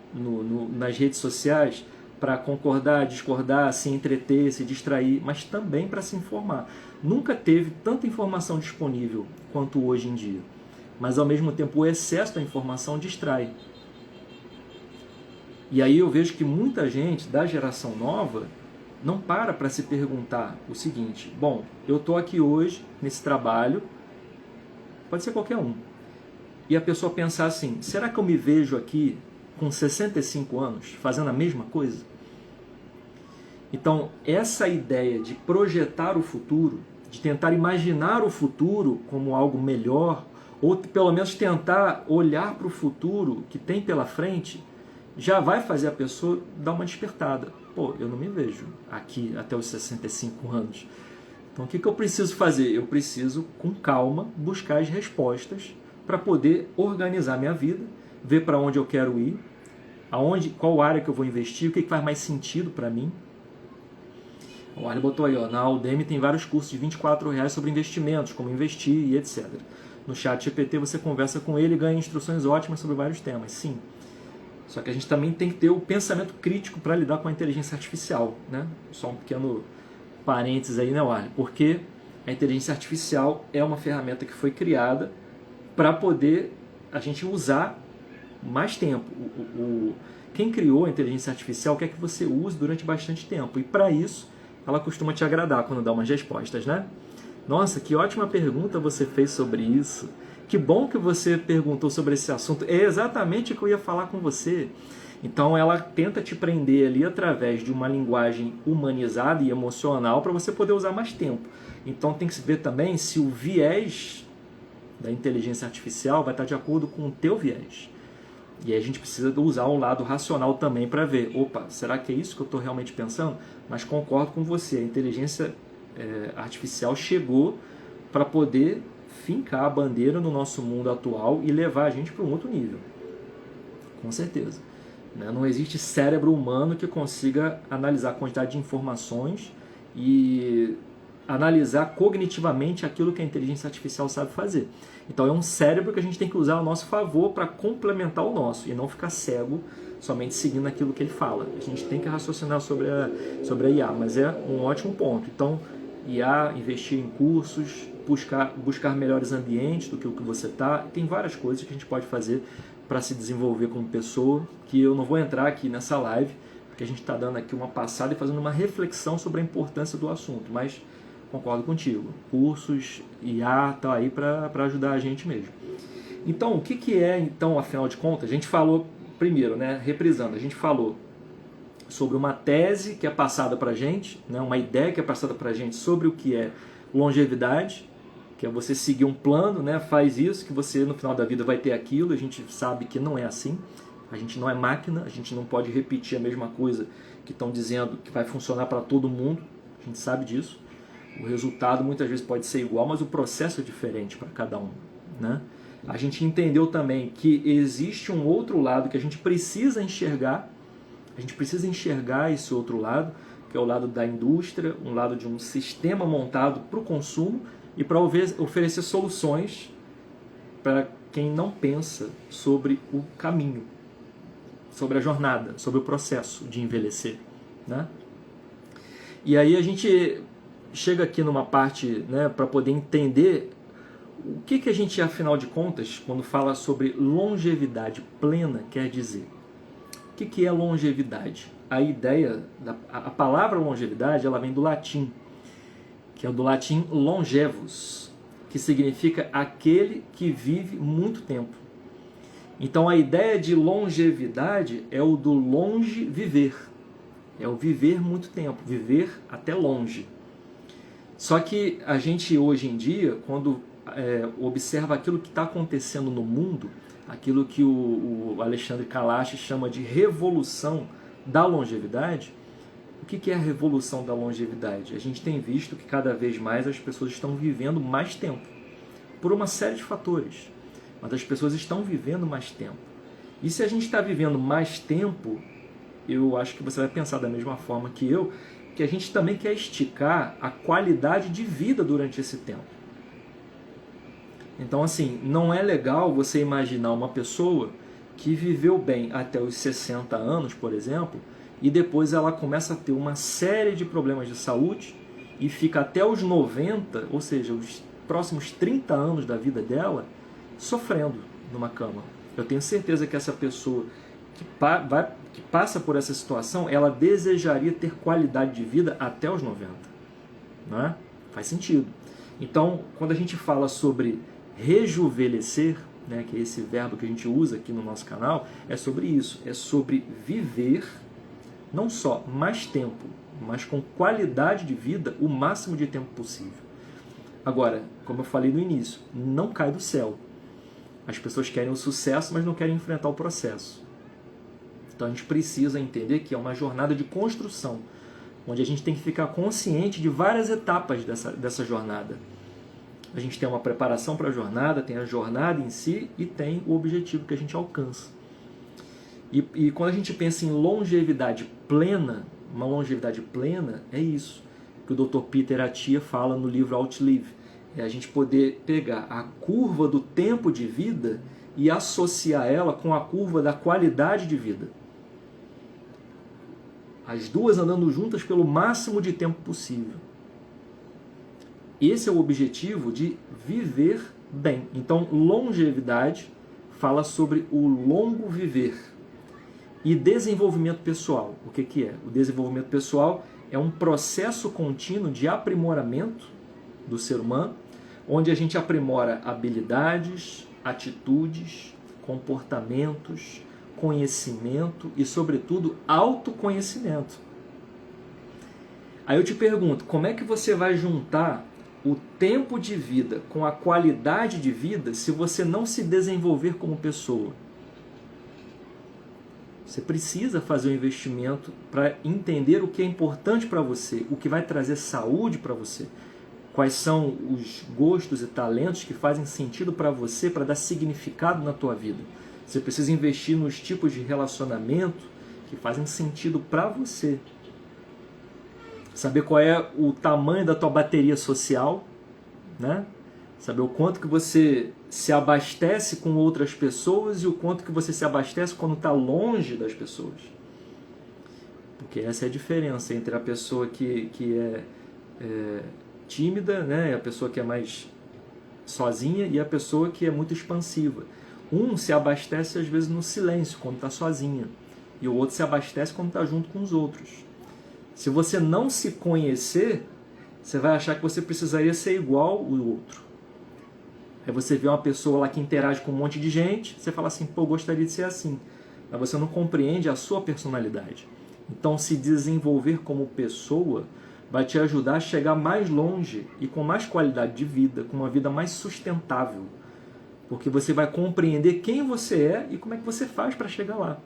nas redes sociais, para concordar, discordar, se entreter, se distrair, mas também para se informar. Nunca teve tanta informação disponível quanto hoje em dia. Mas, ao mesmo tempo, o excesso da informação distrai. E aí eu vejo que muita gente da geração nova não para se perguntar o seguinte: bom, eu estou aqui hoje, nesse trabalho, pode ser qualquer um, e a pessoa pensar assim, será que eu me vejo aqui com 65 anos fazendo a mesma coisa? Então, essa ideia de projetar o futuro, de tentar imaginar o futuro como algo melhor, ou pelo menos tentar olhar para o futuro que tem pela frente, já vai fazer a pessoa dar uma despertada. Pô, eu não me vejo aqui até os 65 anos. Então, o que eu preciso fazer? Eu preciso, com calma, buscar as respostas para poder organizar minha vida, ver para onde eu quero ir, qual área que eu vou investir, o que faz mais sentido para mim. O Arley botou aí, ó, na Udemy tem vários cursos de R$24 sobre investimentos, como investir e etc. No chat GPT você conversa com ele e ganha instruções ótimas sobre vários temas, sim. Só que a gente também tem que ter o pensamento crítico para lidar com a inteligência artificial, né? Só um pequeno parênteses aí, né, Arley? Porque a inteligência artificial é uma ferramenta que foi criada para poder a gente usar mais tempo. Quem criou a inteligência artificial quer que você use durante bastante tempo. E para isso, ela costuma te agradar quando dá umas respostas, né? Nossa, que ótima pergunta você fez sobre isso. Que bom que você perguntou sobre esse assunto. É exatamente o que eu ia falar com você. Então ela tenta te prender ali através de uma linguagem humanizada e emocional para você poder usar mais tempo. Então tem que se ver também se o viés da inteligência artificial vai estar de acordo com o teu viés. E aí a gente precisa usar o lado racional também para ver, opa, será que é isso que eu estou realmente pensando? Mas concordo com você, a inteligência artificial chegou para poder fincar a bandeira no nosso mundo atual e levar a gente para um outro nível. Com certeza. Não existe cérebro humano que consiga analisar a quantidade de informações e analisar cognitivamente aquilo que a inteligência artificial sabe fazer. Então é um cérebro que a gente tem que usar ao nosso favor para complementar o nosso e não ficar cego somente seguindo aquilo que ele fala. A gente tem que raciocinar sobre a IA, mas é um ótimo ponto. Então, IA, investir em cursos, buscar melhores ambientes do que o que você está. Tem várias coisas que a gente pode fazer para se desenvolver como pessoa, que eu não vou entrar aqui nessa live, porque a gente está dando aqui uma passada e fazendo uma reflexão sobre a importância do assunto, mas concordo contigo. Cursos, IA, tá aí para ajudar a gente mesmo. Então, o que é, então, afinal de contas? A gente falou, primeiro, reprisando, a gente falou sobre uma tese que é passada para a gente, uma ideia que é passada para a gente sobre o que é longevidade, que é você seguir um plano, faz isso, que você no final da vida vai ter aquilo. A gente sabe que não é assim, a gente não é máquina, a gente não pode repetir a mesma coisa que estão dizendo que vai funcionar para todo mundo, a gente sabe disso. O resultado muitas vezes pode ser igual, mas o processo é diferente para cada um. A gente entendeu também que existe um outro lado que a gente precisa enxergar esse outro lado, que é o lado da indústria, um lado de um sistema montado para o consumo e para oferecer soluções para quem não pensa sobre o caminho, sobre a jornada, sobre o processo de envelhecer. E aí a gente chega aqui numa parte para poder entender o que a gente, afinal de contas, quando fala sobre longevidade plena, quer dizer. O que é longevidade? A palavra longevidade, ela vem do latim, que é do latim longevus, que significa aquele que vive muito tempo. Então a ideia de longevidade é o do longe viver, é o viver muito tempo, viver até longe. Só que a gente hoje em dia, quando observa aquilo que está acontecendo no mundo, aquilo que o Alexandre Kalash chama de revolução da longevidade. O que é a revolução da longevidade? A gente tem visto que cada vez mais as pessoas estão vivendo mais tempo, por uma série de fatores, mas as pessoas estão vivendo mais tempo. E se a gente está vivendo mais tempo, eu acho que você vai pensar da mesma forma que eu, que a gente também quer esticar a qualidade de vida durante esse tempo. Então, assim, não é legal você imaginar uma pessoa que viveu bem até os 60 anos, por exemplo, e depois ela começa a ter uma série de problemas de saúde e fica até os 90, ou seja, os próximos 30 anos da vida dela, sofrendo numa cama. Eu tenho certeza que essa pessoa que passa por essa situação, ela desejaria ter qualidade de vida até os 90. Não é? Faz sentido. Então, quando a gente fala sobre rejuvenescer, que é esse verbo que a gente usa aqui no nosso canal, é sobre isso, é sobre viver não só mais tempo, mas com qualidade de vida o máximo de tempo possível. Agora, como eu falei no início, não cai do céu. As pessoas querem o sucesso, mas não querem enfrentar o processo. Então a gente precisa entender que é uma jornada de construção, onde a gente tem que ficar consciente de várias etapas dessa jornada. A gente tem uma preparação para a jornada, tem a jornada em si e tem o objetivo que a gente alcança. E quando a gente pensa em longevidade plena, uma longevidade plena é isso que o Dr. Peter Attia fala no livro Outlive. É a gente poder pegar a curva do tempo de vida e associar ela com a curva da qualidade de vida. As duas andando juntas pelo máximo de tempo possível. Esse é o objetivo de viver bem. Então, longevidade fala sobre o longo viver. E desenvolvimento pessoal, o que é? O desenvolvimento pessoal é um processo contínuo de aprimoramento do ser humano, onde a gente aprimora habilidades, atitudes, comportamentos, conhecimento e, sobretudo, autoconhecimento. Aí eu te pergunto, como é que você vai juntar o tempo de vida com a qualidade de vida se você não se desenvolver como pessoa? Você precisa fazer um investimento para entender o que é importante para você, o que vai trazer saúde para você, quais são os gostos e talentos que fazem sentido para você, para dar significado na tua vida. Você precisa investir nos tipos de relacionamento que fazem sentido para você. Saber qual é o tamanho da tua bateria social, né? Saber o quanto que você se abastece com outras pessoas e o quanto que você se abastece quando está longe das pessoas. Porque essa é a diferença entre a pessoa que é tímida, né? A pessoa que é mais sozinha e a pessoa que é muito expansiva. Um se abastece às vezes no silêncio, quando está sozinho. E o outro se abastece quando está junto com os outros. Se você não se conhecer, você vai achar que você precisaria ser igual ao outro. Aí você vê uma pessoa lá que interage com um monte de gente, você fala assim, pô, gostaria de ser assim. Mas você não compreende a sua personalidade. Então, se desenvolver como pessoa vai te ajudar a chegar mais longe e com mais qualidade de vida, com uma vida mais sustentável. Porque você vai compreender quem você é e como é que você faz para chegar lá.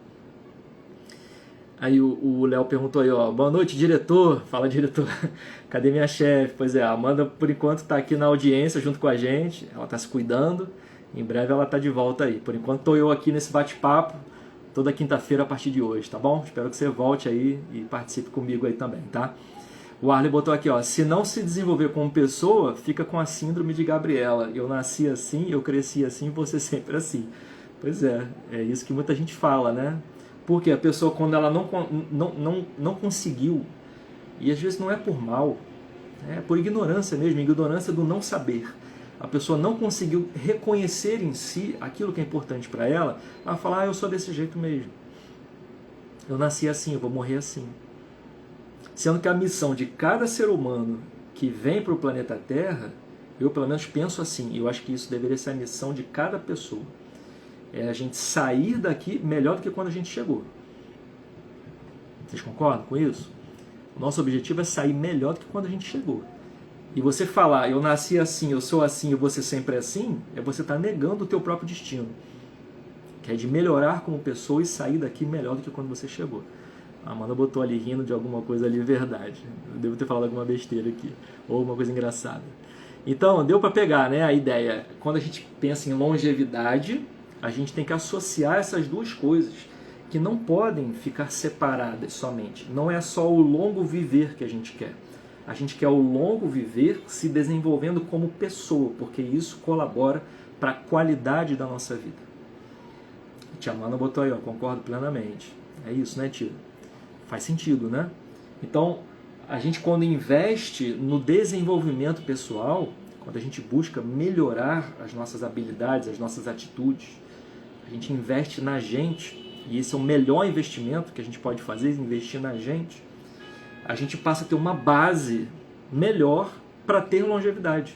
Aí o Léo perguntou aí, ó, boa noite, diretor. Fala, diretor. Cadê minha chefe? Pois é, a Amanda, por enquanto, está aqui na audiência junto com a gente. Ela está se cuidando. Em breve ela está de volta aí. Por enquanto, estou eu aqui nesse bate-papo toda quinta-feira a partir de hoje, tá bom? Espero que você volte aí e participe comigo aí também, tá? O Arley botou aqui, ó, se não se desenvolver como pessoa, fica com a síndrome de Gabriela. Eu nasci assim, eu cresci assim, você sempre assim. Pois é isso que muita gente fala, né? Porque a pessoa, quando ela não conseguiu, e às vezes não é por mal, é por ignorância mesmo, ignorância do não saber. A pessoa não conseguiu reconhecer em si aquilo que é importante para ela, ela fala, eu sou desse jeito mesmo. Eu nasci assim, eu vou morrer assim. Sendo que a missão de cada ser humano que vem para o planeta Terra, eu pelo menos penso assim, eu acho que isso deveria ser a missão de cada pessoa. É a gente sair daqui melhor do que quando a gente chegou. Vocês concordam com isso? O nosso objetivo é sair melhor do que quando a gente chegou. E você falar, eu nasci assim, eu sou assim, eu vou ser sempre assim, é você estar negando o teu próprio destino. Que é de melhorar como pessoa e sair daqui melhor do que quando você chegou. A Amanda botou ali rindo de alguma coisa ali, verdade. Eu devo ter falado alguma besteira aqui. Ou uma coisa engraçada. Então, deu para pegar, né, a ideia. Quando a gente pensa em longevidade, a gente tem que associar essas duas coisas, que não podem ficar separadas somente. Não é só o longo viver que a gente quer. A gente quer o longo viver se desenvolvendo como pessoa, porque isso colabora para a qualidade da nossa vida. A tia Amanda botou aí, ó, concordo plenamente. É isso, né, tio? Faz sentido, né? Então, a gente quando investe no desenvolvimento pessoal, quando a gente busca melhorar as nossas habilidades, as nossas atitudes, a gente investe na gente, e esse é o melhor investimento que a gente pode fazer, investir na gente, a gente passa a ter uma base melhor para ter longevidade.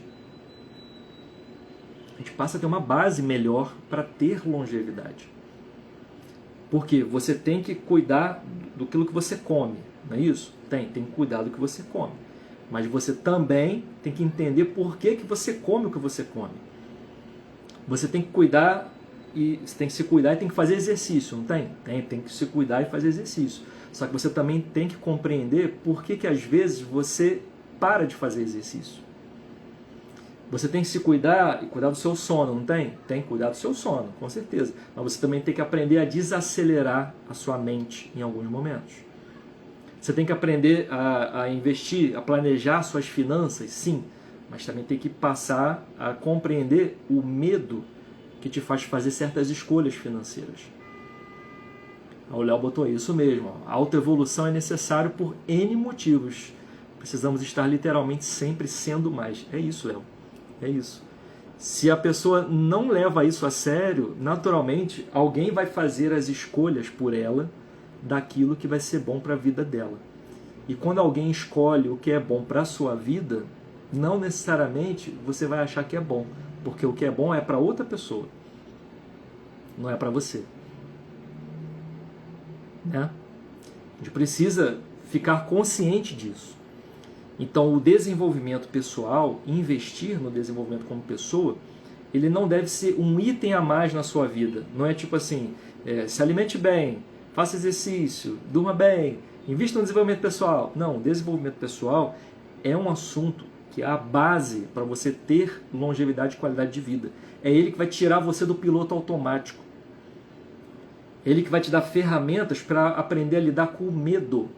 A gente passa a ter uma base melhor para ter longevidade. Porque você tem que cuidar do que você come, não é isso? Tem que cuidar do que você come. Mas você também tem que entender por que você come o que você come. Você tem que cuidar, e você tem que se cuidar e tem que fazer exercício, não tem? Tem que se cuidar e fazer exercício. Só que você também tem que compreender por que às vezes você para de fazer exercício. Você tem que se cuidar e cuidar do seu sono, não tem? Tem que cuidar do seu sono, com certeza. Mas você também tem que aprender a desacelerar a sua mente em alguns momentos. Você tem que aprender a investir, a planejar suas finanças, sim. Mas também tem que passar a compreender o medo que te faz fazer certas escolhas financeiras. O Léo botou isso mesmo. A autoevolução é necessário por N motivos. Precisamos estar literalmente sempre sendo mais. É isso, Léo. É isso. Se a pessoa não leva isso a sério, naturalmente alguém vai fazer as escolhas por ela daquilo que vai ser bom para a vida dela. E quando alguém escolhe o que é bom para a sua vida, não necessariamente você vai achar que é bom, porque o que é bom é para outra pessoa, não é para você. Né? A gente precisa ficar consciente disso. Então, o desenvolvimento pessoal, investir no desenvolvimento como pessoa, ele não deve ser um item a mais na sua vida. Não é tipo assim, se alimente bem, faça exercício, durma bem, invista no desenvolvimento pessoal. Não, o desenvolvimento pessoal é um assunto que é a base para você ter longevidade e qualidade de vida. É ele que vai tirar você do piloto automático. É ele que vai te dar ferramentas para aprender a lidar com o medo.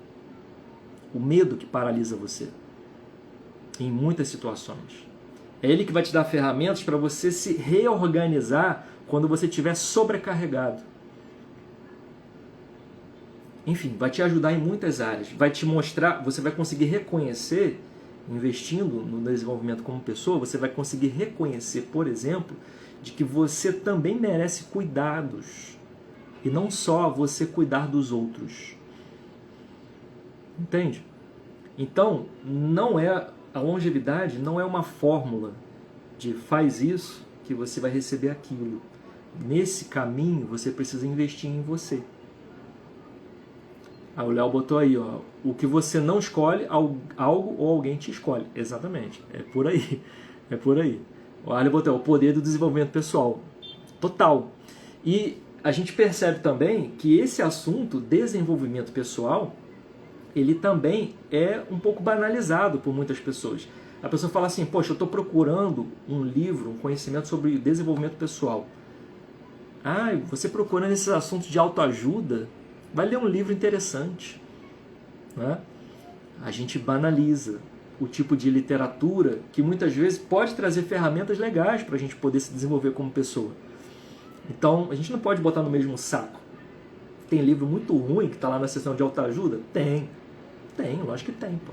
O medo que paralisa você em muitas situações. É ele que vai te dar ferramentas para você se reorganizar quando você estiver sobrecarregado. Enfim, vai te ajudar em muitas áreas. Vai te mostrar, você vai conseguir reconhecer, investindo no desenvolvimento como pessoa, você vai conseguir reconhecer, por exemplo, de que você também merece cuidados. E não só você cuidar dos outros. Entende? Então, a longevidade não é uma fórmula de faz isso que você vai receber aquilo. Nesse caminho, você precisa investir em você. O Léo botou aí, ó, o que você não escolhe, algo ou alguém te escolhe. Exatamente, é por aí. É por aí. O Arley botou o poder do desenvolvimento pessoal. Total. E a gente percebe também que esse assunto, desenvolvimento pessoal, ele também é um pouco banalizado por muitas pessoas. A pessoa fala assim, poxa, eu estou procurando um livro, um conhecimento sobre desenvolvimento pessoal. Você procurando esses assuntos de autoajuda, vai ler um livro interessante. Né? A gente banaliza o tipo de literatura que muitas vezes pode trazer ferramentas legais para a gente poder se desenvolver como pessoa. Então, a gente não pode botar no mesmo saco. Tem livro muito ruim que está lá na seção de autoajuda? Tem, lógico que tem. Pô.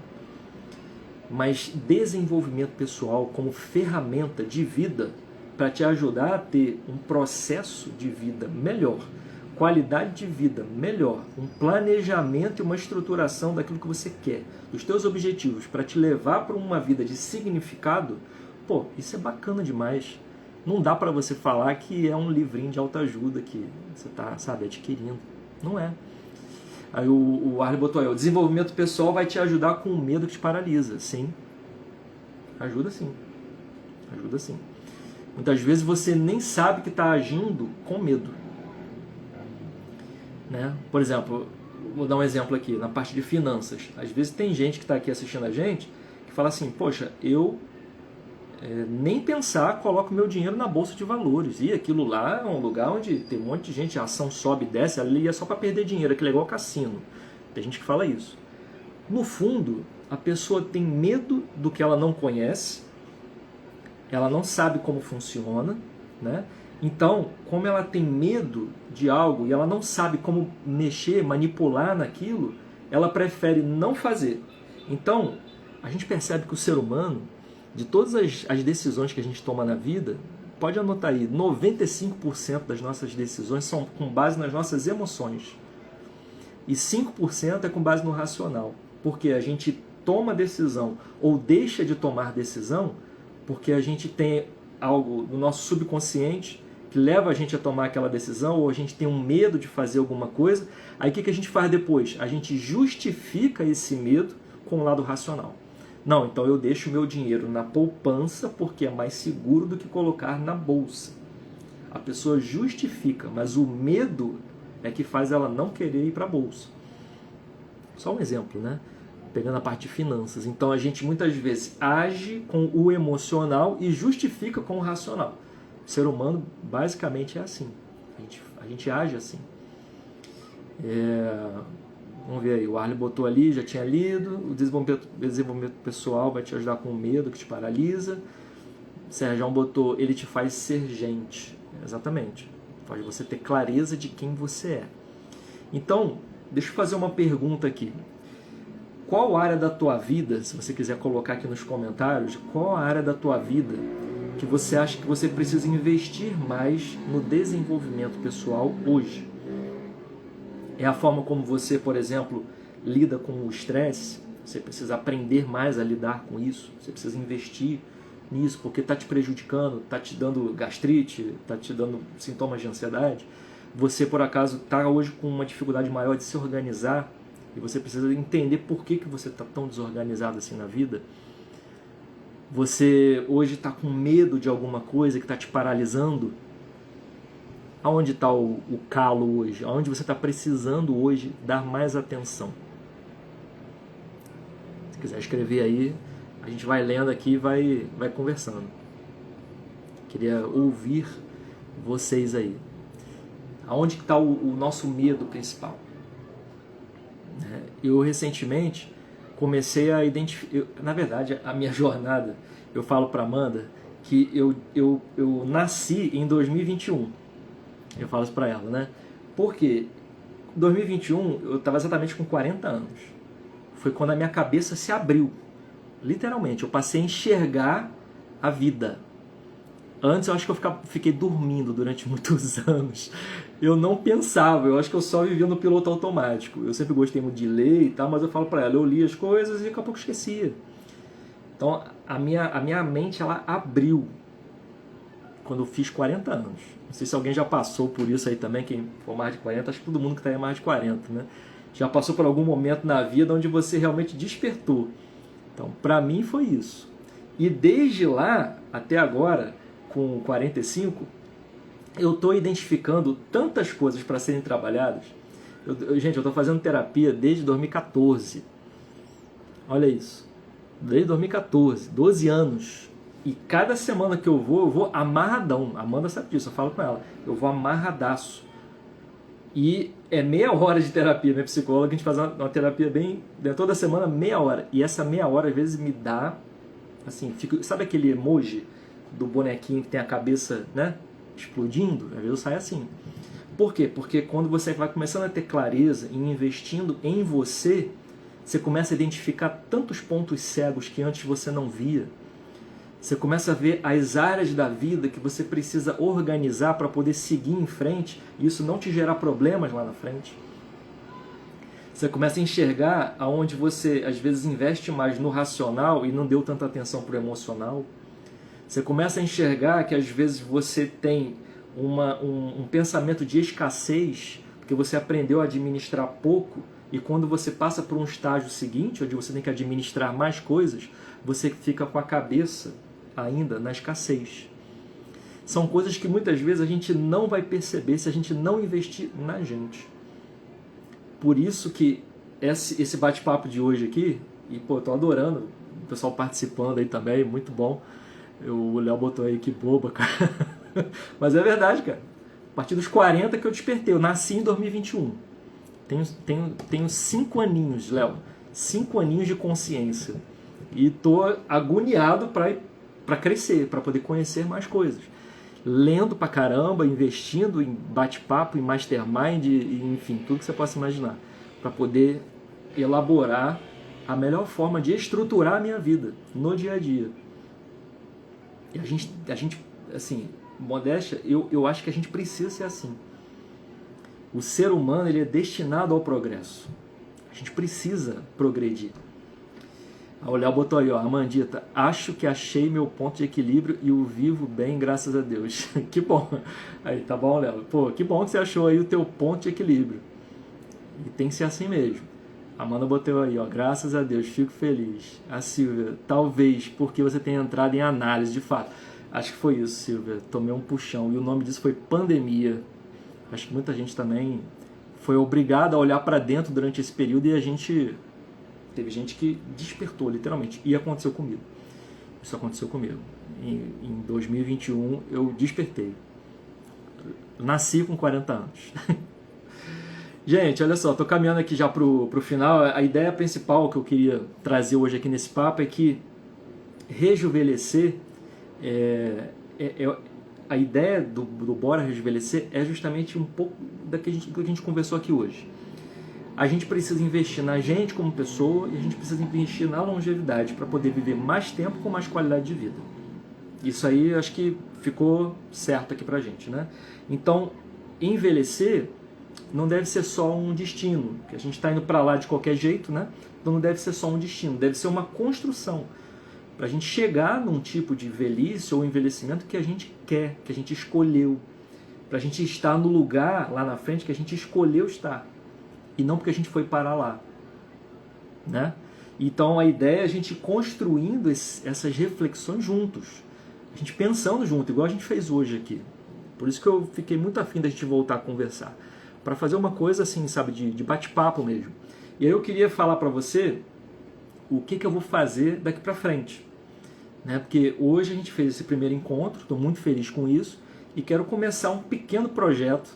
Mas desenvolvimento pessoal como ferramenta de vida para te ajudar a ter um processo de vida melhor, qualidade de vida melhor, um planejamento e uma estruturação daquilo que você quer, dos teus objetivos, para te levar para uma vida de significado, pô, isso é bacana demais. Não dá para você falar que é um livrinho de autoajuda que você está, adquirindo. Não é. Aí o Arley botou aí, o desenvolvimento pessoal vai te ajudar com o medo que te paralisa. Sim. Ajuda sim. Ajuda sim. Muitas vezes você nem sabe que está agindo com medo. Né? Por exemplo, vou dar um exemplo aqui, na parte de finanças. Às vezes tem gente que está aqui assistindo a gente que fala assim, poxa, eu nem pensar, coloco meu dinheiro na bolsa de valores. E aquilo lá é um lugar onde tem um monte de gente, a ação sobe e desce, ali é só para perder dinheiro, aquilo é igual cassino. Tem gente que fala isso. No fundo, a pessoa tem medo do que ela não conhece, ela não sabe como funciona, né? Então, como ela tem medo de algo e ela não sabe como mexer, manipular naquilo, ela prefere não fazer. Então, a gente percebe que o ser humano, de todas as decisões que a gente toma na vida, pode anotar aí, 95% das nossas decisões são com base nas nossas emoções. E 5% é com base no racional. Porque a gente toma decisão ou deixa de tomar decisão porque a gente tem algo no nosso subconsciente que leva a gente a tomar aquela decisão, ou a gente tem um medo de fazer alguma coisa. Aí o que a gente faz depois? A gente justifica esse medo com o lado racional. Não, então eu deixo o meu dinheiro na poupança porque é mais seguro do que colocar na bolsa. A pessoa justifica, mas o medo é que faz ela não querer ir para a bolsa. Só um exemplo, né? Pegando a parte de finanças. Então a gente muitas vezes age com o emocional e justifica com o racional. O ser humano basicamente é assim. A gente age assim. Vamos ver aí, o Arley botou ali, já tinha lido. O desenvolvimento pessoal vai te ajudar com o medo que te paralisa. O Sérgio botou, ele te faz ser gente. Exatamente. Faz você ter clareza de quem você é. Então, deixa eu fazer uma pergunta aqui. Qual área da tua vida, se você quiser colocar aqui nos comentários, qual a área da tua vida que você acha que você precisa investir mais no desenvolvimento pessoal hoje? É a forma como você, por exemplo, lida com o estresse? Você precisa aprender mais a lidar com isso? Você precisa investir nisso porque está te prejudicando, está te dando gastrite, está te dando sintomas de ansiedade? Você, por acaso, está hoje com uma dificuldade maior de se organizar e você precisa entender por que você está tão desorganizado assim na vida? Você hoje está com medo de alguma coisa que está te paralisando? Aonde está o calo hoje? Aonde você está precisando hoje dar mais atenção? Se quiser escrever aí, a gente vai lendo aqui e vai conversando. Queria ouvir vocês aí. Aonde está o nosso medo principal? Eu recentemente comecei a identificar... Na verdade, a minha jornada, eu falo para Amanda que eu nasci em 2021. Eu falo isso para ela, né? Porque em 2021 eu estava exatamente com 40 anos. Foi quando a minha cabeça se abriu. Literalmente, eu passei a enxergar a vida. Antes eu acho que eu fiquei dormindo durante muitos anos. Eu não pensava, eu acho que eu só vivia no piloto automático. Eu sempre gostei muito de ler e tal, mas eu falo para ela, eu li as coisas e daqui a pouco esquecia. Então a minha mente ela abriu quando eu fiz 40 anos. Não sei se alguém já passou por isso aí também, quem for mais de 40, acho que todo mundo que está aí é mais de 40, né? Já passou por algum momento na vida onde você realmente despertou. Então, para mim foi isso. E desde lá até agora, com 45, eu estou identificando tantas coisas para serem trabalhadas. Gente, eu estou fazendo terapia desde 2014. Olha isso. Desde 2014, 12 anos. E cada semana que eu vou amarradão. A Amanda sabe disso, eu falo com ela. Eu vou amarradaço. E é meia hora de terapia. Minha psicóloga, a gente faz uma terapia bem... toda semana, meia hora. E essa meia hora, às vezes, me dá... assim, sabe aquele emoji do bonequinho que tem a cabeça, né, explodindo? Às vezes eu saio assim. Por quê? Porque quando você vai começando a ter clareza e investindo em você, você começa a identificar tantos pontos cegos que antes você não via. Você começa a ver as áreas da vida que você precisa organizar para poder seguir em frente e isso não te gerar problemas lá na frente. Você começa a enxergar aonde você às vezes investe mais no racional e não deu tanta atenção para o emocional. Você começa a enxergar que às vezes você tem um pensamento de escassez, porque você aprendeu a administrar pouco, e quando você passa por um estágio seguinte, onde você tem que administrar mais coisas, você fica com a cabeça ainda na escassez. São coisas que muitas vezes a gente não vai perceber se a gente não investir na gente. Por isso que esse bate-papo de hoje aqui, e pô, eu tô adorando o pessoal participando aí também, muito bom. O Léo botou aí, que boba, cara. Mas é verdade, cara. A partir dos 40 que eu despertei. Eu nasci em 2021. Tenho 5 aninhos, Léo. 5 aninhos de consciência. E tô agoniado para crescer, para poder conhecer mais coisas. Lendo pra caramba, investindo em bate-papo, em mastermind, enfim, tudo que você possa imaginar. Para poder elaborar a melhor forma de estruturar a minha vida no dia a dia. E a gente assim, modéstia, eu acho que a gente precisa ser assim. O ser humano, ele é destinado ao progresso. A gente precisa progredir. O Léo botou aí, ó, Amandita, acho que achei meu ponto de equilíbrio e o vivo bem, graças a Deus. Que bom. Aí, tá bom, Léo? Pô, que bom que você achou aí o teu ponto de equilíbrio. E tem que ser assim mesmo. A Amanda botou aí, ó, graças a Deus, fico feliz. A Silvia, talvez porque você tenha entrado em análise, de fato. Acho que foi isso, Silvia. Tomei um puxão. E o nome disso foi pandemia. Acho que muita gente também foi obrigada a olhar para dentro durante esse período e a gente... Teve gente que despertou, literalmente. E aconteceu comigo. Isso aconteceu comigo. Em 2021, eu despertei. Nasci com 40 anos. Gente, olha só, estou caminhando aqui já para o final. A ideia principal que eu queria trazer hoje aqui nesse papo é que rejuvenescer, a ideia do Bora Rejuvenescer é justamente um pouco do que a gente conversou aqui hoje. A gente precisa investir na gente como pessoa e a gente precisa investir na longevidade para poder viver mais tempo com mais qualidade de vida. Isso aí acho que ficou certo aqui pra gente, né? Então, envelhecer não deve ser só um destino, que a gente está indo para lá de qualquer jeito, né? Então não deve ser só um destino, deve ser uma construção para a gente chegar num tipo de velhice ou envelhecimento que a gente quer, que a gente escolheu, para a gente estar no lugar lá na frente que a gente escolheu estar e não porque a gente foi parar lá, né? Então a ideia é a gente construindo essas reflexões juntos, a gente pensando junto, igual a gente fez hoje aqui. Por isso que eu fiquei muito afim da gente voltar a conversar, para fazer uma coisa assim, sabe, de bate-papo mesmo. E aí eu queria falar para você o que eu vou fazer daqui para frente, né? Porque hoje a gente fez esse primeiro encontro, estou muito feliz com isso e quero começar um pequeno projeto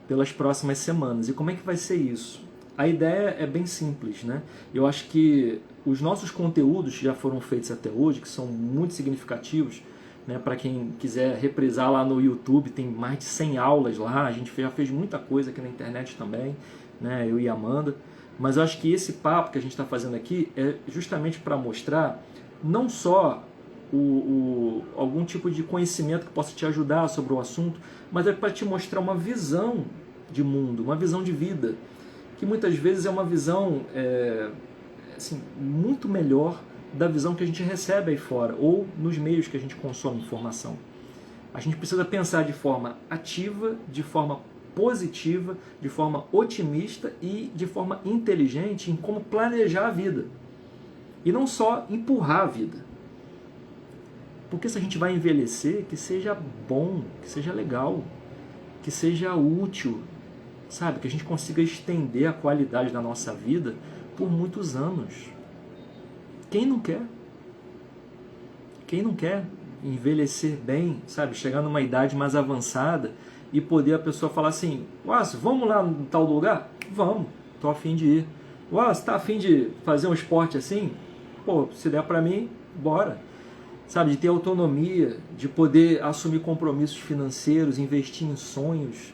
pelas próximas semanas. E como é que vai ser isso? A ideia é bem simples, né? Eu acho que os nossos conteúdos que já foram feitos até hoje, que são muito significativos, né, para quem quiser reprisar lá no YouTube, tem mais de 100 aulas lá, a gente já fez muita coisa aqui na internet também, né, eu e a Amanda, mas eu acho que esse papo que a gente está fazendo aqui é justamente para mostrar não só algum tipo de conhecimento que possa te ajudar sobre o assunto, mas é para te mostrar uma visão de mundo, uma visão de vida, que muitas vezes é uma visão assim, muito melhor da visão que a gente recebe aí fora, ou nos meios que a gente consome informação. A gente precisa pensar de forma ativa, de forma positiva, de forma otimista e de forma inteligente em como planejar a vida. E não só empurrar a vida. Porque se a gente vai envelhecer, que seja bom, que seja legal, que seja útil, sabe? Que a gente consiga estender a qualidade da nossa vida por muitos anos. Quem não quer? Quem não quer envelhecer bem, sabe? Chegar numa idade mais avançada e poder a pessoa falar assim: Wallace, vamos lá no tal lugar? Vamos, tô a fim de ir. Wallace, tá a fim de fazer um esporte assim? Pô, se der pra mim, bora. Sabe? De ter autonomia, de poder assumir compromissos financeiros, investir em sonhos.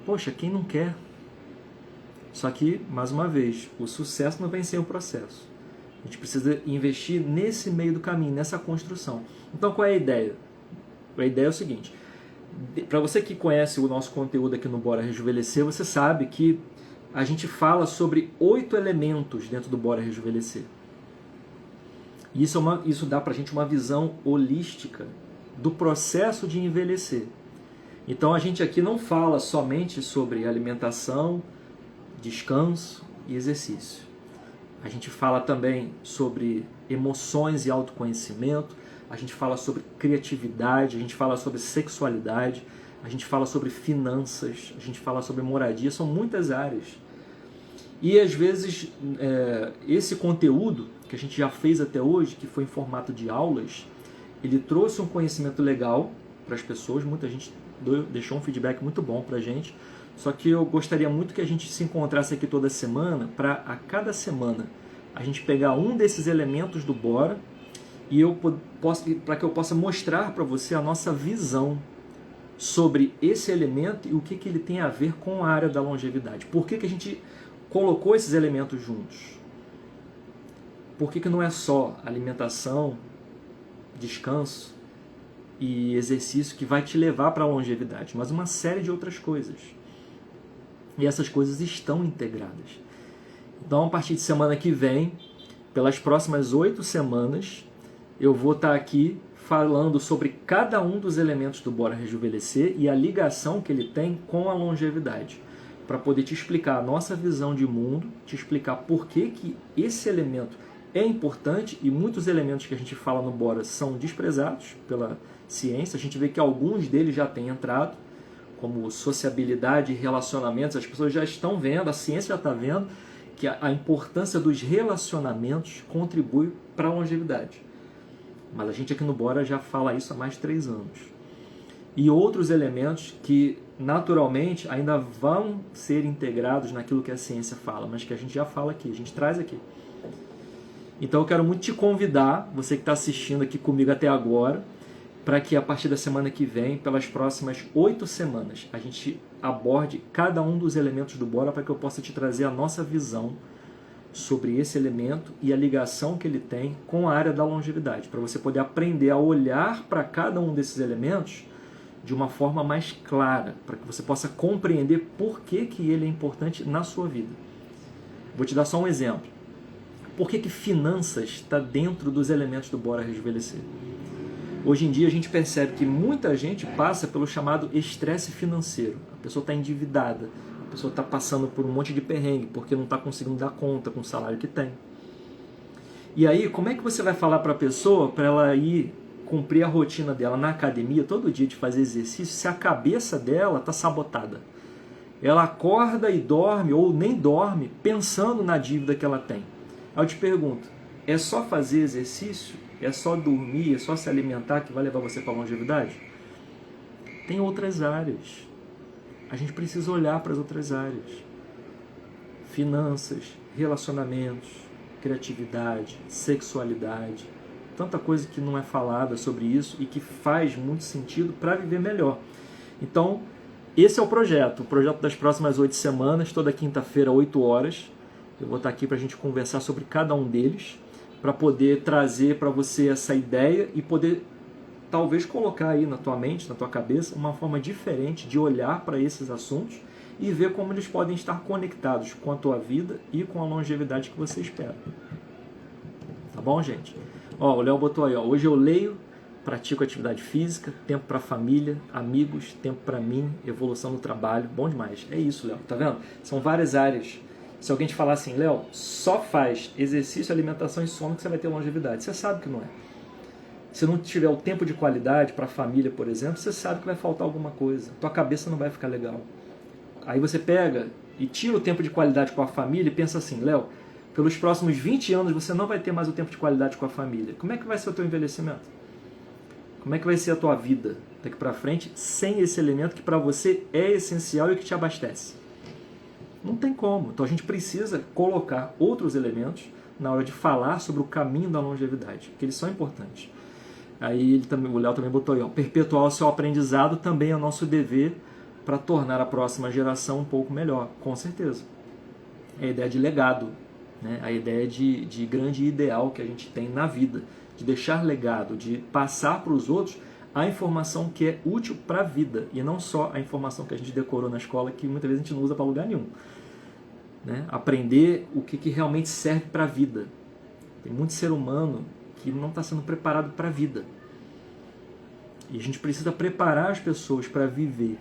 Poxa, quem não quer? Só que, mais uma vez, o sucesso não vem sem o processo. A gente precisa investir nesse meio do caminho, nessa construção. Então, qual é a ideia? A ideia é o seguinte: para você que conhece o nosso conteúdo aqui no Bora Rejuvenescer, você sabe que a gente fala sobre 8 elementos dentro do Bora Rejuvenescer. E isso dá para a gente uma visão holística do processo de envelhecer. Então, a gente aqui não fala somente sobre alimentação, descanso e exercício. A gente fala também sobre emoções e autoconhecimento, a gente fala sobre criatividade, a gente fala sobre sexualidade, a gente fala sobre finanças, a gente fala sobre moradia, são muitas áreas. E às vezes esse conteúdo que a gente já fez até hoje, que foi em formato de aulas, ele trouxe um conhecimento legal para as pessoas, muita gente deixou um feedback muito bom para a gente. Só que eu gostaria muito que a gente se encontrasse aqui toda semana, para a cada semana a gente pegar um desses elementos do Bora e para que eu possa mostrar para você a nossa visão sobre esse elemento e o que ele tem a ver com a área da longevidade. Por que a gente colocou esses elementos juntos? Por que não é só alimentação, descanso e exercício que vai te levar para a longevidade, mas uma série de outras coisas. E essas coisas estão integradas. Então, a partir de semana que vem, pelas próximas 8 semanas, eu vou estar aqui falando sobre cada um dos elementos do Bora Rejuvenescer e a ligação que ele tem com a longevidade, para poder te explicar a nossa visão de mundo, te explicar por que esse elemento é importante e muitos elementos que a gente fala no Bora são desprezados pela ciência. A gente vê que alguns deles já têm entrado, como sociabilidade e relacionamentos. As pessoas já estão vendo, a ciência já está vendo que a importância dos relacionamentos contribui para a longevidade. Mas a gente aqui no Bora já fala isso há mais de 3 anos. E outros elementos que naturalmente ainda vão ser integrados naquilo que a ciência fala, mas que a gente já fala aqui, a gente traz aqui. Então eu quero muito te convidar, você que está assistindo aqui comigo até agora, para que a partir da semana que vem, pelas próximas 8 semanas, a gente aborde cada um dos elementos do Bora para que eu possa te trazer a nossa visão sobre esse elemento e a ligação que ele tem com a área da longevidade, para você poder aprender a olhar para cada um desses elementos de uma forma mais clara, para que você possa compreender por que ele é importante na sua vida. Vou te dar só um exemplo. Por que finanças está dentro dos elementos do Bora Rejuvenescer? Hoje em dia a gente percebe que muita gente passa pelo chamado estresse financeiro. A pessoa está endividada, a pessoa está passando por um monte de perrengue porque não está conseguindo dar conta com o salário que tem. E aí, como é que você vai falar para a pessoa para ela ir cumprir a rotina dela na academia todo dia de fazer exercício se a cabeça dela está sabotada? Ela acorda e dorme ou nem dorme pensando na dívida que ela tem. Aí eu te pergunto, é só fazer exercício? É só dormir? É só se alimentar que vai levar você para a longevidade? Tem outras áreas. A gente precisa olhar para as outras áreas. Finanças, relacionamentos, criatividade, sexualidade. Tanta coisa que não é falada sobre isso e que faz muito sentido para viver melhor. Então, esse é o projeto das próximas 8 semanas, toda quinta-feira, 8 horas. Eu vou estar aqui para a gente conversar sobre cada um deles, para poder trazer para você essa ideia e poder talvez colocar aí na tua mente, na tua cabeça, uma forma diferente de olhar para esses assuntos e ver como eles podem estar conectados com a tua vida e com a longevidade que você espera. Tá bom, gente? Ó, o Léo botou aí, ó, hoje eu leio, pratico atividade física, tempo para família, amigos, tempo para mim, evolução no trabalho, bom demais. É isso, Léo, tá vendo? São várias áreas. Se alguém te falar assim, Léo, só faz exercício, alimentação e sono que você vai ter longevidade, você sabe que não é. Se não tiver o tempo de qualidade para a família, por exemplo, você sabe que vai faltar alguma coisa. Tua cabeça não vai ficar legal. Aí você pega e tira o tempo de qualidade com a família e pensa assim, Léo, pelos próximos 20 anos você não vai ter mais o tempo de qualidade com a família. Como é que vai ser o teu envelhecimento? Como é que vai ser a tua vida daqui para frente sem esse elemento que para você é essencial e que te abastece? Não tem como. Então a gente precisa colocar outros elementos na hora de falar sobre o caminho da longevidade, porque eles são importantes. Aí o Léo também botou aí, ó, perpetuar o seu aprendizado também é nosso dever para tornar a próxima geração um pouco melhor, com certeza. É a ideia de legado, né? A ideia de grande ideal que a gente tem na vida, de deixar legado, de passar para os outros a informação que é útil para a vida, e não só a informação que a gente decorou na escola, que muitas vezes a gente não usa para lugar nenhum. Né? Aprender o que realmente serve para a vida. Tem muito ser humano que não está sendo preparado para a vida. E a gente precisa preparar as pessoas para viver,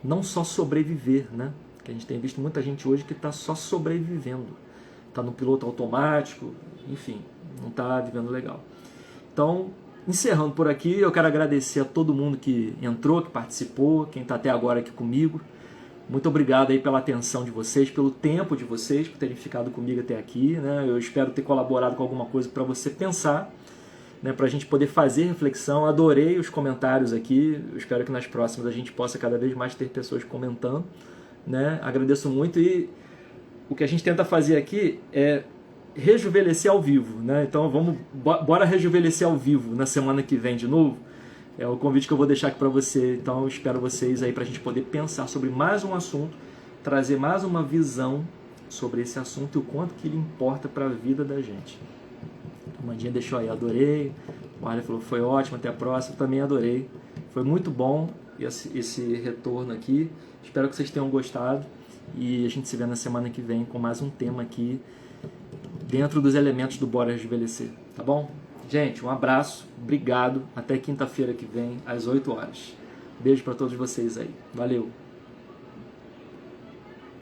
não só sobreviver, né? Que a gente tem visto muita gente hoje que está só sobrevivendo, está no piloto automático, enfim, não está vivendo legal. Então, encerrando por aqui, eu quero agradecer a todo mundo que entrou, que participou, quem está até agora aqui comigo. Muito obrigado aí pela atenção de vocês, pelo tempo de vocês, por terem ficado comigo até aqui, né? Eu espero ter colaborado com alguma coisa para você pensar, né? Para a gente poder fazer reflexão. Adorei os comentários aqui, eu espero que nas próximas a gente possa cada vez mais ter pessoas comentando, né? Agradeço muito e o que a gente tenta fazer aqui é rejuvenescer ao vivo, né? Então bora rejuvenescer ao vivo na semana que vem de novo. É o convite que eu vou deixar aqui para você. Então eu espero vocês aí para a gente poder pensar sobre mais um assunto, trazer mais uma visão sobre esse assunto e o quanto que ele importa para a vida da gente. A Mandinha deixou aí, adorei. O Arlen falou, foi ótimo, até a próxima. Eu também adorei. Foi muito bom esse retorno aqui. Espero que vocês tenham gostado. E a gente se vê na semana que vem com mais um tema aqui dentro dos elementos do Bora Rejuvenescer. Tá bom? Gente, um abraço, obrigado, até quinta-feira que vem, às 8 horas. Beijo para todos vocês aí. Valeu!